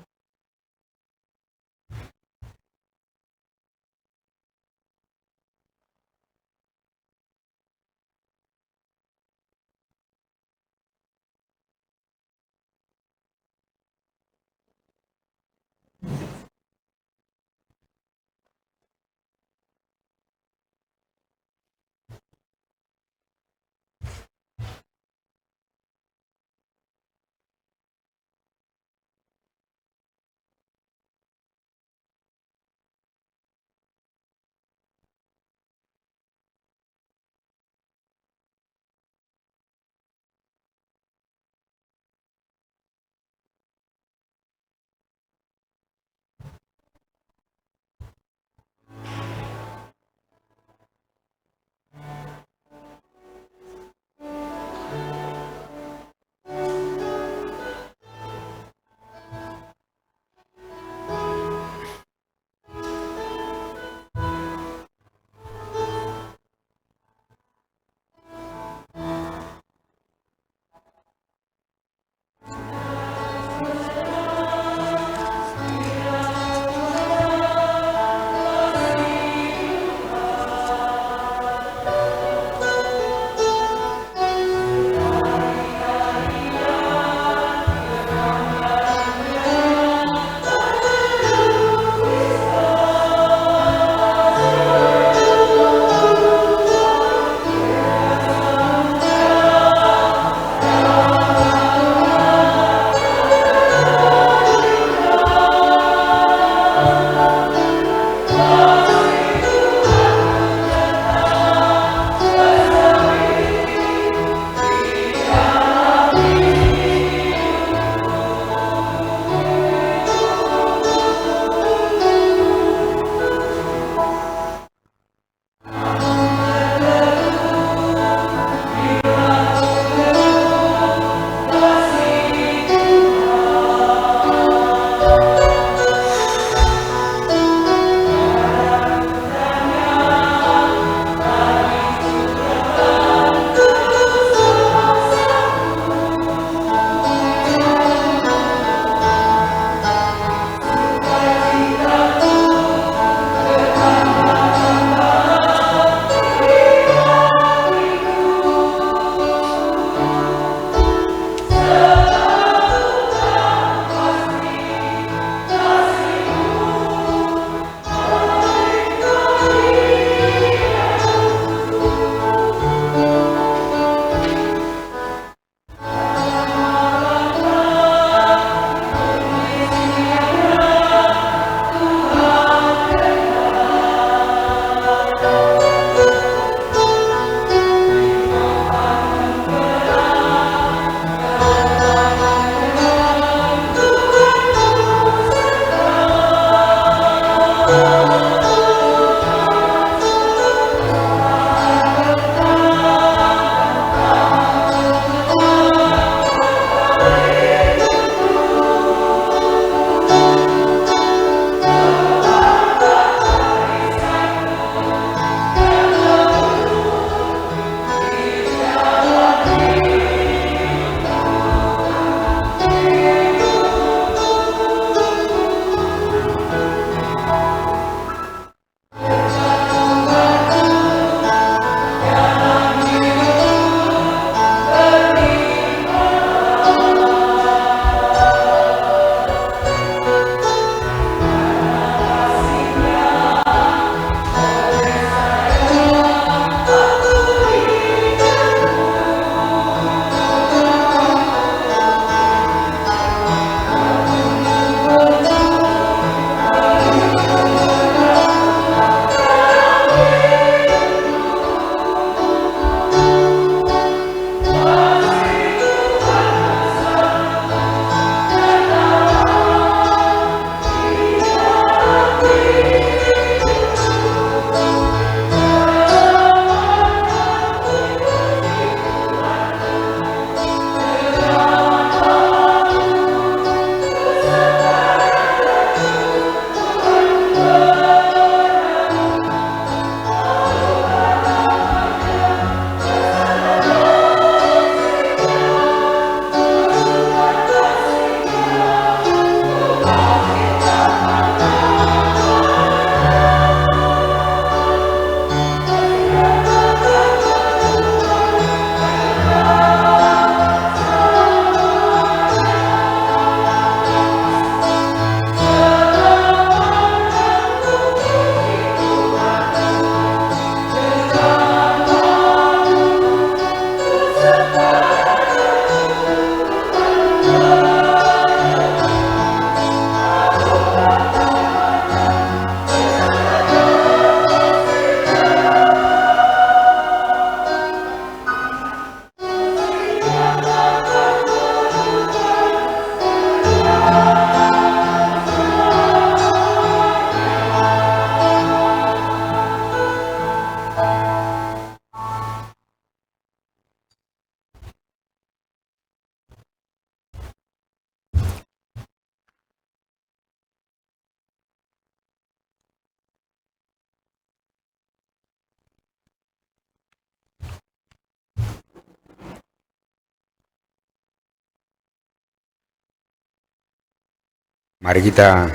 Mari kita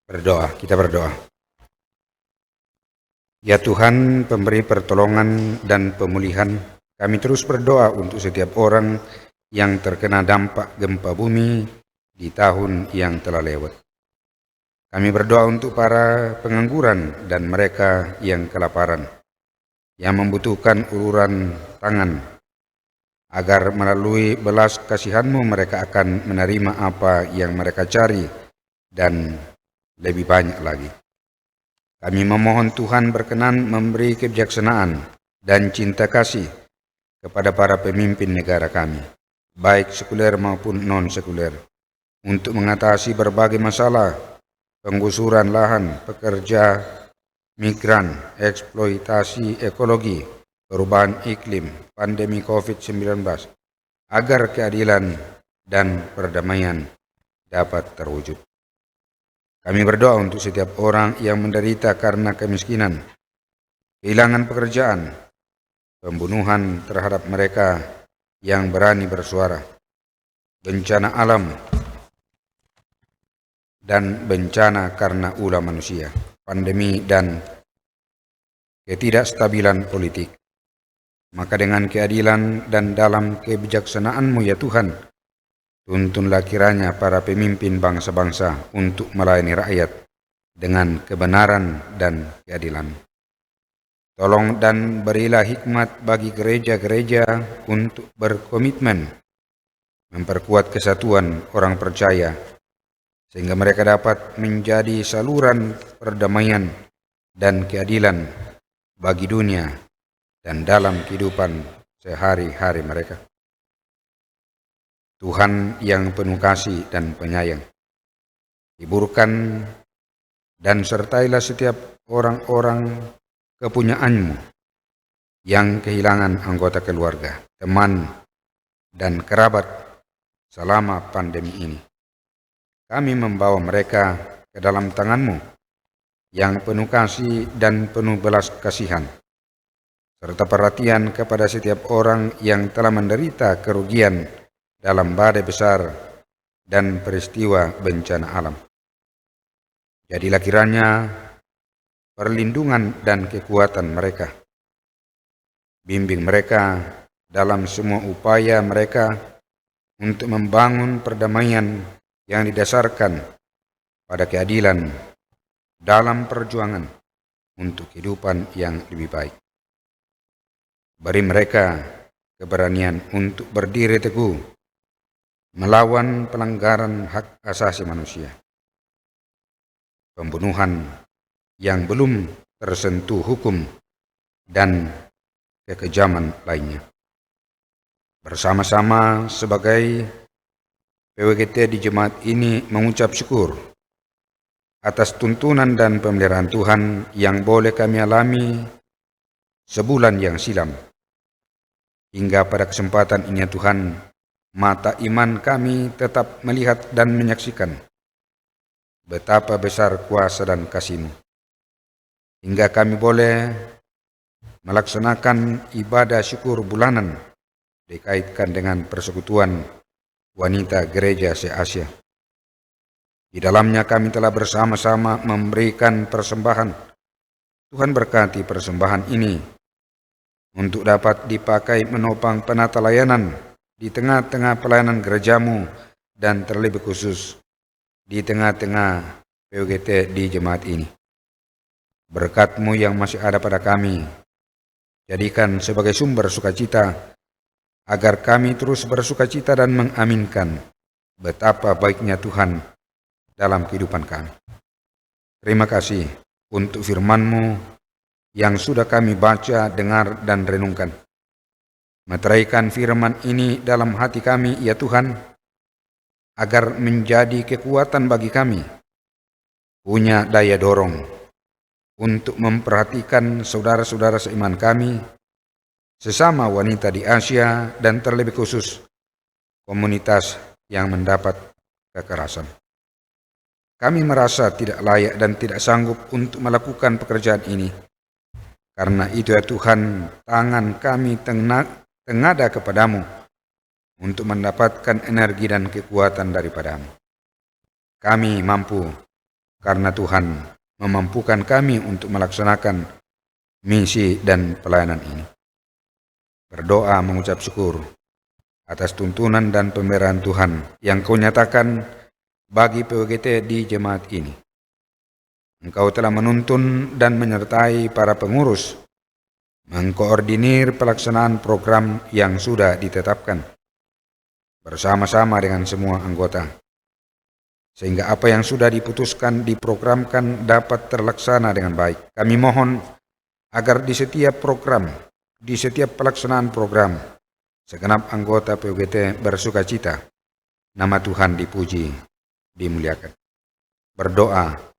berdoa. Kita berdoa. Ya Tuhan, pemberi pertolongan dan pemulihan, kami terus berdoa untuk setiap orang yang terkena dampak gempa bumi di tahun yang telah lewat. Kami berdoa untuk para pengangguran dan mereka yang kelaparan, yang membutuhkan uluran tangan, agar melalui belas kasihan-Mu mereka akan menerima apa yang mereka cari dan lebih banyak lagi. Kami memohon Tuhan berkenan memberi kebijaksanaan dan cinta kasih kepada para pemimpin negara kami, baik sekuler maupun non-sekuler, untuk mengatasi berbagai masalah, penggusuran lahan, pekerja migran, eksploitasi ekologi, perubahan iklim, pandemi COVID-19, agar keadilan dan perdamaian dapat terwujud. Kami berdoa untuk setiap orang yang menderita karena kemiskinan, kehilangan pekerjaan, pembunuhan terhadap mereka yang berani bersuara, bencana alam, dan bencana karena ulah manusia, pandemi dan ketidakstabilan politik. Maka dengan keadilan dan dalam kebijaksanaan-Mu ya Tuhan, tuntunlah kiranya para pemimpin bangsa-bangsa untuk melayani rakyat dengan kebenaran dan keadilan. Tolong dan berilah hikmat bagi gereja-gereja untuk berkomitmen memperkuat kesatuan orang percaya, sehingga mereka dapat menjadi saluran perdamaian dan keadilan bagi dunia dan dalam kehidupan sehari-hari mereka. Tuhan yang penuh kasih dan penyayang, hiburkan dan sertailah setiap orang-orang kepunyaan-Mu yang kehilangan anggota keluarga, teman, dan kerabat selama pandemi ini. Kami membawa mereka ke dalam tangan-Mu yang penuh kasih dan penuh belas kasihan, serta perhatian kepada setiap orang yang telah menderita kerugian dalam badai besar dan peristiwa bencana alam. Jadilah kiranya perlindungan dan kekuatan mereka. Bimbing mereka dalam semua upaya mereka untuk membangun perdamaian yang didasarkan pada keadilan dalam perjuangan untuk kehidupan yang lebih baik. Beri mereka keberanian untuk berdiri teguh melawan pelanggaran hak asasi manusia, pembunuhan yang belum tersentuh hukum, dan kekejaman lainnya. Bersama-sama sebagai PWGT di jemaat ini mengucap syukur atas tuntunan dan pemeliharaan Tuhan yang boleh kami alami sebulan yang silam. Hingga pada kesempatan ini Tuhan, mata iman kami tetap melihat dan menyaksikan betapa besar kuasa dan kasih-Mu, hingga kami boleh melaksanakan ibadah syukur bulanan dikaitkan dengan persekutuan wanita gereja se-Asia. Di dalamnya kami telah bersama-sama memberikan persembahan. Tuhan berkati persembahan ini untuk dapat dipakai menopang penata layanan di tengah-tengah pelayanan gereja-Mu dan terlebih khusus di tengah-tengah PWGT di jemaat ini. Berkat-Mu yang masih ada pada kami, jadikan sebagai sumber sukacita, agar kami terus bersukacita dan mengaminkan betapa baiknya Tuhan dalam kehidupan kami. Terima kasih untuk firman-Mu yang sudah kami baca, dengar, dan renungkan. Meteraikan firman ini dalam hati kami, ya Tuhan, agar menjadi kekuatan bagi kami, punya daya dorong untuk memperhatikan saudara-saudara seiman kami, sesama wanita di Asia, dan terlebih khusus komunitas yang mendapat kekerasan. Kami merasa tidak layak dan tidak sanggup untuk melakukan pekerjaan ini. Karena itu ya Tuhan, tangan kami tengada kepadamu untuk mendapatkan energi dan kekuatan daripada-Mu. Kami mampu karena Tuhan memampukan kami untuk melaksanakan misi dan pelayanan ini. Berdoa mengucap syukur atas tuntunan dan pemeliharaan Tuhan yang Kau nyatakan bagi PWGT di jemaat ini. Engkau telah menuntun dan menyertai para pengurus, mengkoordinir pelaksanaan program yang sudah ditetapkan bersama-sama dengan semua anggota, sehingga apa yang sudah diputuskan diprogramkan dapat terlaksana dengan baik. Kami mohon agar di setiap program, di setiap pelaksanaan program, segenap anggota PWGT bersuka cita, nama Tuhan dipuji, dimuliakan. Berdoa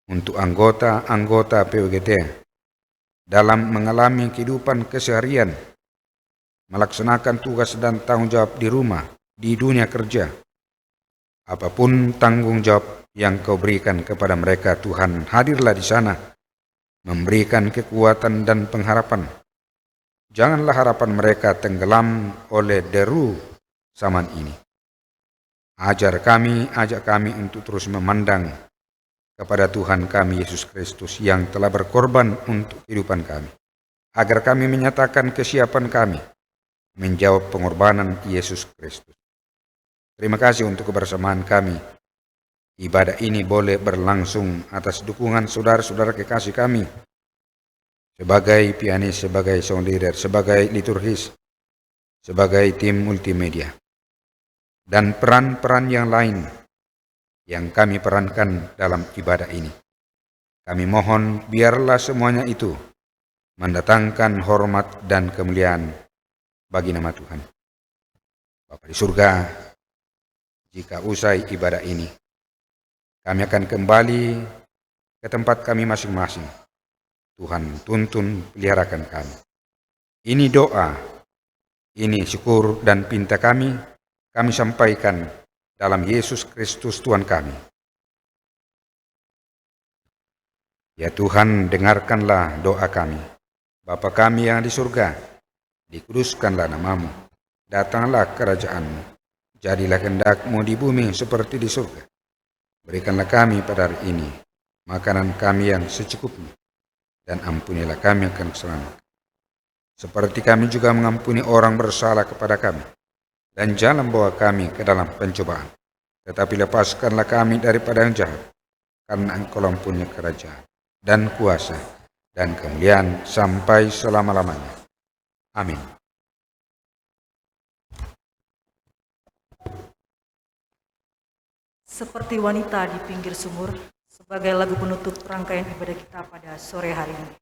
untuk anggota-anggota PWGT dalam mengalami kehidupan keseharian, melaksanakan tugas dan tanggung jawab di rumah, di dunia kerja. Apapun tanggung jawab yang Kau berikan kepada mereka, Tuhan, hadirlah di sana, memberikan kekuatan dan pengharapan. Janganlah harapan mereka tenggelam oleh deru zaman ini. Ajak kami untuk terus memandang kepada Tuhan kami Yesus Kristus yang telah berkorban untuk kehidupan kami, agar kami menyatakan kesiapan kami menjawab pengorbanan Yesus Kristus. Terima kasih untuk kebersamaan kami. Ibadah ini boleh berlangsung atas dukungan saudara-saudara kekasih kami, sebagai pianis, sebagai sound leader, sebagai liturgis, sebagai tim multimedia, dan peran-peran yang lain yang kami perankan dalam ibadah ini. Kami mohon biarlah semuanya itu mendatangkan hormat dan kemuliaan bagi nama Tuhan. Bapa di surga, jika usai ibadah ini, kami akan kembali ke tempat kami masing-masing. Tuhan tuntun peliharakan kami. Ini doa, ini syukur dan pinta kami sampaikan dalam Yesus Kristus Tuhan kami. Ya Tuhan, dengarkanlah doa kami. Bapa kami yang di surga, dikuduskanlah namamu. Datanglah kerajaan-Mu. Jadilah kehendak-Mu di bumi seperti di surga. Berikanlah kami pada hari ini makanan kami yang secukupnya, dan ampunilah kami akan kesalahan, seperti kami juga mengampuni orang bersalah kepada kami. Dan jangan bawa kami ke dalam pencobaan, tetapi lepaskanlah kami daripada yang jahat, karena Engkau mempunyai kerajaan dan kuasa dan kemuliaan sampai selama-lamanya. Amin. Seperti wanita di pinggir sumur, sebagai lagu penutup rangkaian ibadah kita pada sore hari ini.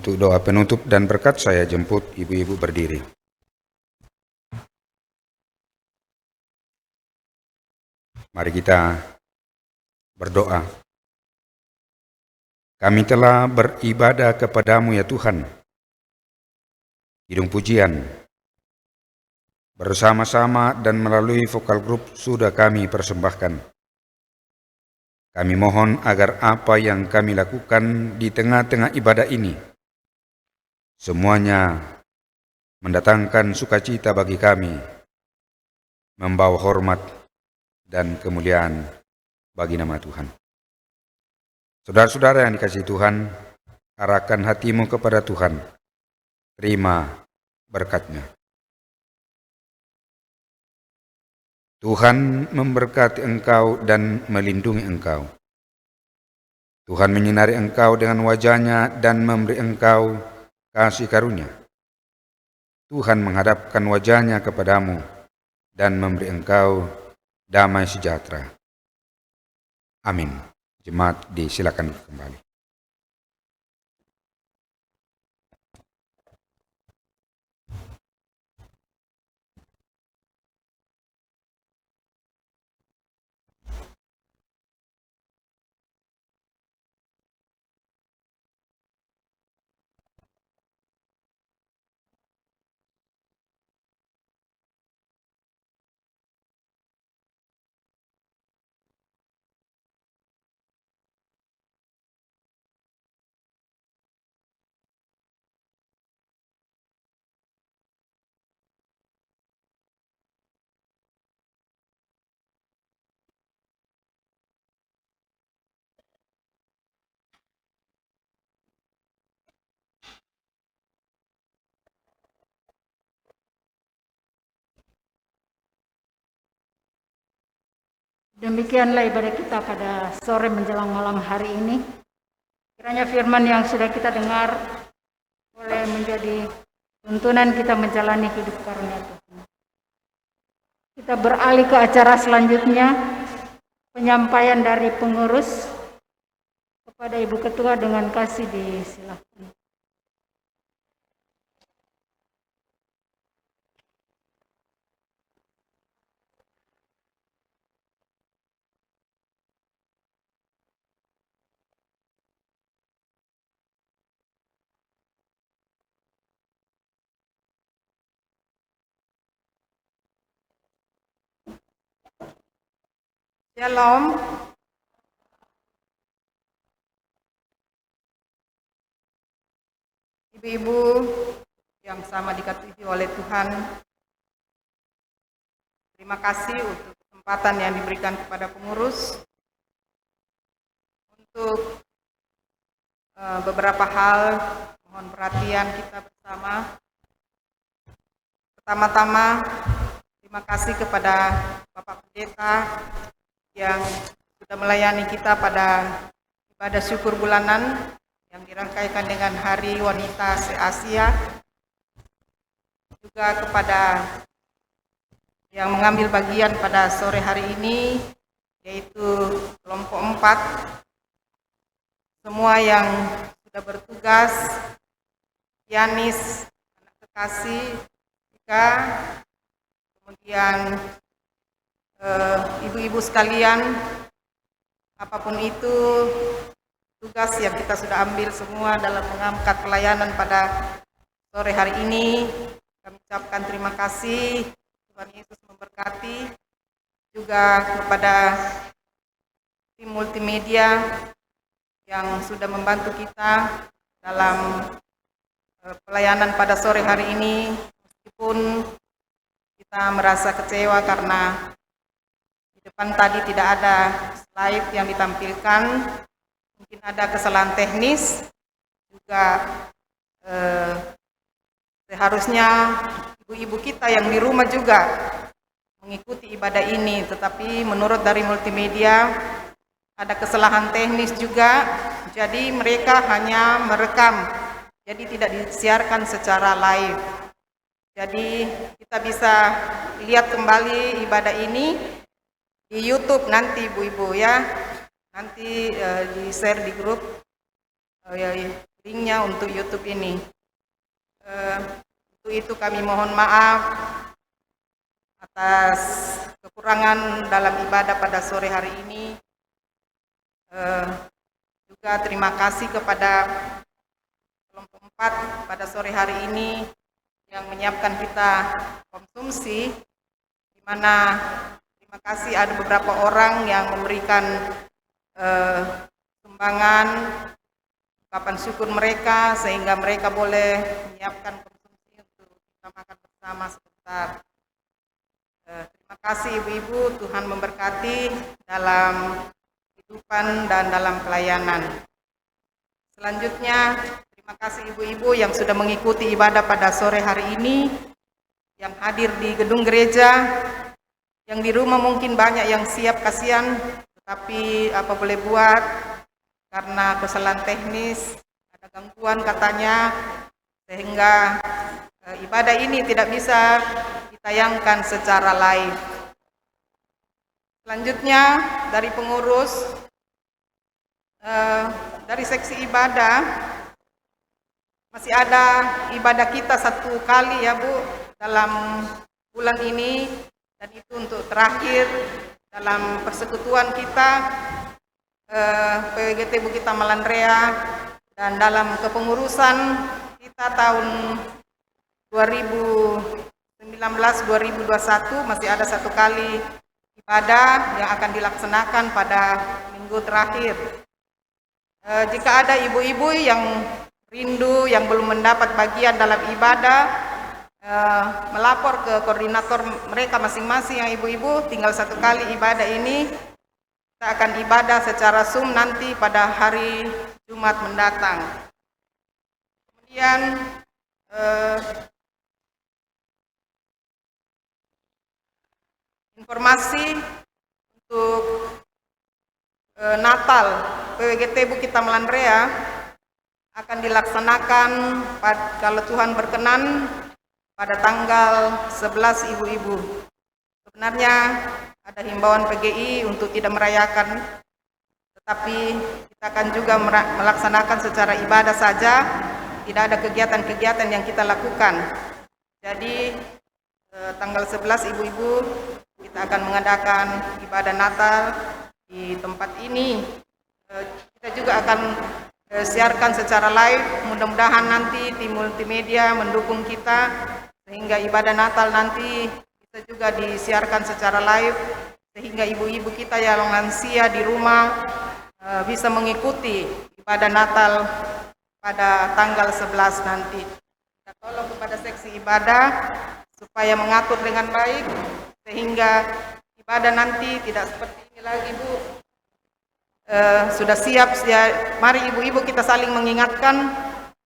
Untuk doa penutup dan berkat saya jemput ibu-ibu berdiri. Mari kita berdoa. Kami telah beribadah kepadamu ya Tuhan. Kidung pujian bersama-sama dan melalui vokal grup sudah kami persembahkan. Kami mohon agar apa yang kami lakukan di tengah-tengah ibadah ini semuanya mendatangkan sukacita bagi kami, membawa hormat dan kemuliaan bagi nama Tuhan. Saudara-saudara yang dikasihi Tuhan, arahkan hatimu kepada Tuhan. Terima berkat-Nya. Tuhan memberkati engkau dan melindungi engkau. Tuhan menyinari engkau dengan wajah-Nya dan memberi engkau kasih karunia. Tuhan menghadapkan wajah-Nya kepadamu dan memberi engkau damai sejahtera. Amin. Jemaat disilakan kembali. Demikianlah ibadah kita pada sore menjelang malam hari ini. Kiranya firman yang sudah kita dengar boleh menjadi tuntunan kita menjalani hidup karunia Tuhan. Kita beralih ke acara selanjutnya, penyampaian dari pengurus kepada Ibu Ketua dengan kasih disilakan. Shalom. Ibu-ibu yang sama dikasihi oleh Tuhan, terima kasih untuk kesempatan yang diberikan kepada pengurus untuk beberapa hal mohon perhatian kita bersama. Pertama-tama, terima kasih kepada Bapak Pendeta yang sudah melayani kita pada ibadah syukur bulanan yang dirangkaikan dengan Hari Wanita se-Asia. Juga kepada yang mengambil bagian pada sore hari ini, yaitu kelompok 4, semua yang sudah bertugas, pianis, anak kekasih, kemudian ibu-ibu sekalian, apapun itu tugas yang kita sudah ambil semua dalam mengangkat pelayanan pada sore hari ini, kami ucapkan terima kasih. Tuhan Yesus memberkati. Juga kepada tim multimedia yang sudah membantu kita dalam pelayanan pada sore hari ini, meskipun kita merasa kecewa karena depan tadi tidak ada slide yang ditampilkan, mungkin ada kesalahan teknis. Juga seharusnya ibu-ibu kita yang di rumah juga mengikuti ibadah ini, tetapi menurut dari multimedia ada kesalahan teknis juga, jadi mereka hanya merekam, jadi tidak disiarkan secara live. Jadi kita bisa lihat kembali ibadah ini di YouTube nanti ibu-ibu ya, nanti di-share di grup linknya untuk YouTube ini. Untuk itu kami mohon maaf atas kekurangan dalam ibadah pada sore hari ini. Juga terima kasih kepada kelompok 4 pada sore hari ini yang menyiapkan kita konsumsi, di mana terima kasih ada beberapa orang yang memberikan sumbangan, ungkapan syukur mereka sehingga mereka boleh menyiapkan konsumsi untuk kita makan bersama sebentar. Terima kasih ibu-ibu, Tuhan memberkati dalam kehidupan dan dalam pelayanan. Selanjutnya, terima kasih ibu-ibu yang sudah mengikuti ibadah pada sore hari ini, yang hadir di gedung gereja, yang di rumah mungkin banyak yang siap kasihan, tetapi apa boleh buat, karena kesalahan teknis, ada gangguan katanya, sehingga ibadah ini tidak bisa ditayangkan secara live. Selanjutnya dari pengurus, dari seksi ibadah, masih ada ibadah kita 1 kali ya Bu, dalam bulan ini, dan itu untuk terakhir dalam persekutuan kita, PWGT Bukit Tamalan Rea, dan dalam kepengurusan kita tahun 2019-2021 masih ada 1 kali ibadah yang akan dilaksanakan pada minggu terakhir. Jika ada ibu-ibu yang rindu, yang belum mendapat bagian dalam ibadah, melapor ke koordinator mereka masing-masing yang ibu-ibu, tinggal 1 kali ibadah ini. Kita akan ibadah secara Zoom nanti pada hari Jumat mendatang. Kemudian informasi untuk Natal PWGT Bukit Tamalan Rea akan dilaksanakan kalau Tuhan berkenan pada tanggal 11 ibu-ibu. Sebenarnya ada himbauan PGI untuk tidak merayakan, tetapi kita akan juga melaksanakan secara ibadah saja, tidak ada kegiatan-kegiatan yang kita lakukan. Jadi tanggal 11 ibu-ibu kita akan mengadakan ibadah Natal di tempat ini. Kita juga akan siarkan secara live, mudah-mudahan nanti tim multimedia mendukung kita sehingga ibadah Natal nanti bisa juga disiarkan secara live, sehingga ibu-ibu kita yang lansia di rumah bisa mengikuti ibadah Natal pada tanggal 11 nanti. Kita tolong kepada seksi ibadah supaya mengatur dengan baik sehingga ibadah nanti tidak seperti ini lagi Bu. Sudah siap, mari ibu-ibu kita saling mengingatkan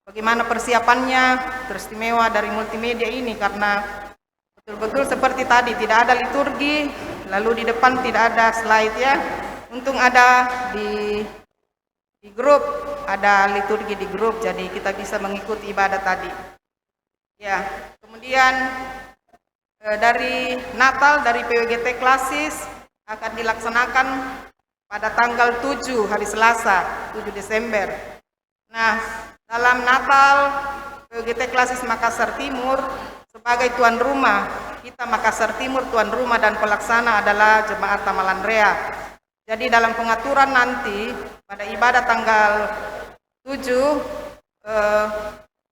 bagaimana persiapannya teristimewa dari multimedia ini, karena betul-betul seperti tadi tidak ada liturgi, lalu di depan tidak ada slide ya. Untung ada di grup, ada liturgi di grup, jadi kita bisa mengikuti ibadah tadi. Ya, kemudian dari Natal dari PWGT Klasis akan dilaksanakan pada tanggal 7 hari Selasa 7 Desember. Nah, dalam Natal PWGT Klasis Makassar Timur sebagai tuan rumah, kita Makassar Timur tuan rumah dan pelaksana adalah Jemaat Tamalan Rea. Jadi dalam pengaturan nanti pada ibadah tanggal 7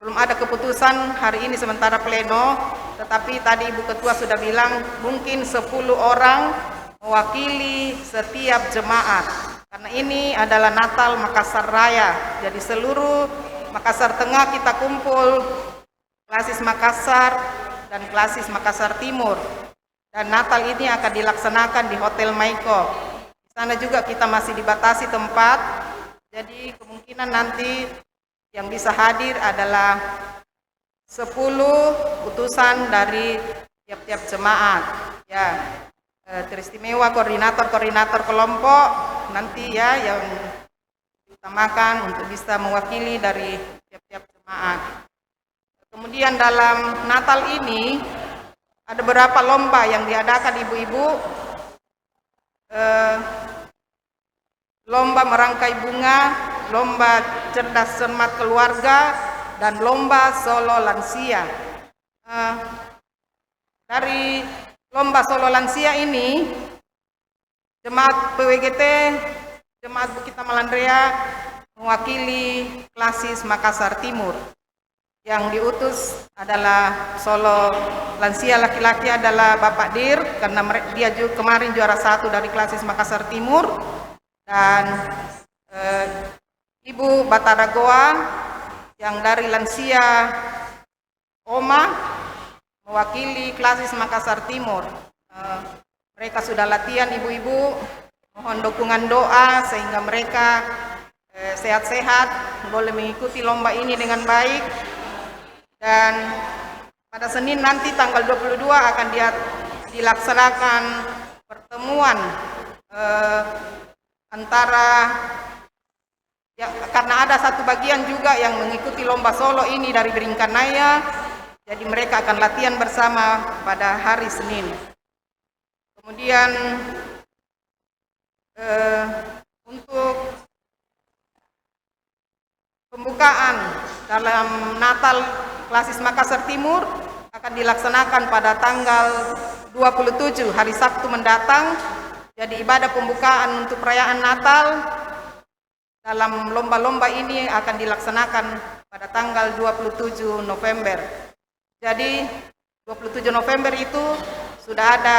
belum ada keputusan hari ini sementara pleno, tetapi tadi Ibu Ketua sudah bilang mungkin 10 orang mewakili setiap jemaat. Karena ini adalah Natal Makassar Raya, jadi seluruh Makassar Tengah kita kumpul, Klasis Makassar dan Klasis Makassar Timur. Dan Natal ini akan dilaksanakan di Hotel Maiko. Di sana juga kita masih dibatasi tempat, jadi kemungkinan nanti yang bisa hadir adalah 10 utusan dari tiap-tiap jemaat. Ya, teristimewa koordinator kelompok nanti ya yang diutamakan untuk bisa mewakili dari tiap-tiap jemaat. Kemudian dalam Natal ini ada beberapa lomba yang diadakan ibu-ibu. Lomba merangkai bunga lomba cerdas cermat keluarga, dan lomba solo lansia. Dari lomba solo lansia ini, Jemaat PWGT, Jemaat Bukita Malandrea mewakili Klasis Makassar Timur. Yang diutus adalah solo lansia laki-laki adalah Bapak Dir, karena dia juga kemarin juara 1 dari Klasis Makassar Timur, dan Ibu Batara Goa yang dari lansia Oma mewakili Klasis Makassar Timur. Mereka sudah latihan, ibu-ibu, mohon dukungan doa sehingga mereka sehat-sehat, boleh mengikuti lomba ini dengan baik. Dan pada Senin nanti tanggal 22 akan dilaksanakan pertemuan antara, ya, karena ada satu bagian juga yang mengikuti lomba solo ini dari Beringkanaya, jadi mereka akan latihan bersama pada hari Senin. Kemudian untuk pembukaan dalam Natal Klasis Makassar Timur akan dilaksanakan pada tanggal 27 hari Sabtu mendatang. Jadi ibadah pembukaan untuk perayaan Natal dalam lomba-lomba ini akan dilaksanakan pada tanggal 27 November. Jadi 27 November itu sudah ada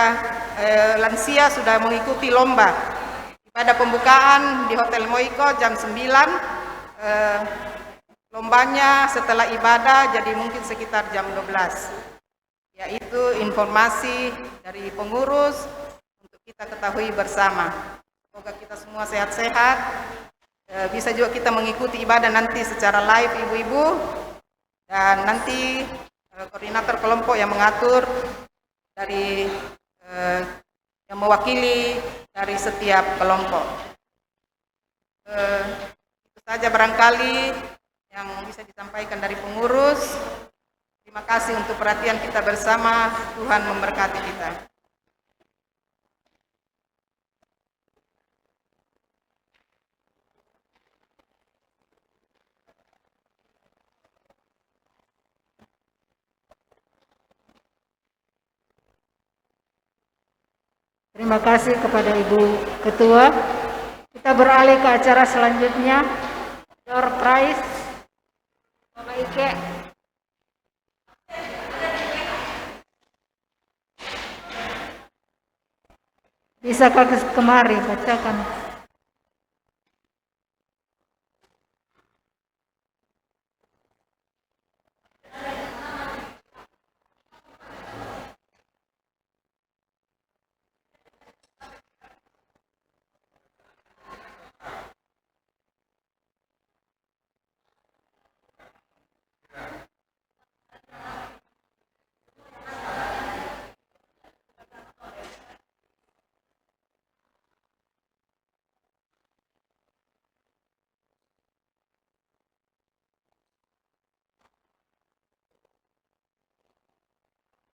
lansia sudah mengikuti lomba. Ibadah pembukaan di Hotel Moiko jam 9. Lombanya setelah ibadah, jadi mungkin sekitar jam 12. Yaitu informasi dari pengurus untuk kita ketahui bersama. Semoga kita semua sehat-sehat. Bisa juga kita mengikuti ibadah nanti secara live, ibu-ibu. Dan nanti koordinator kelompok yang mengatur dari yang mewakili dari setiap kelompok. Itu saja barangkali yang bisa disampaikan dari pengurus. Terima kasih untuk perhatian kita bersama. Tuhan memberkati kita. Terima kasih kepada Ibu Ketua. Kita beralih ke acara selanjutnya. Door prize. Bapak Ike. Bisakah kemari bacakan?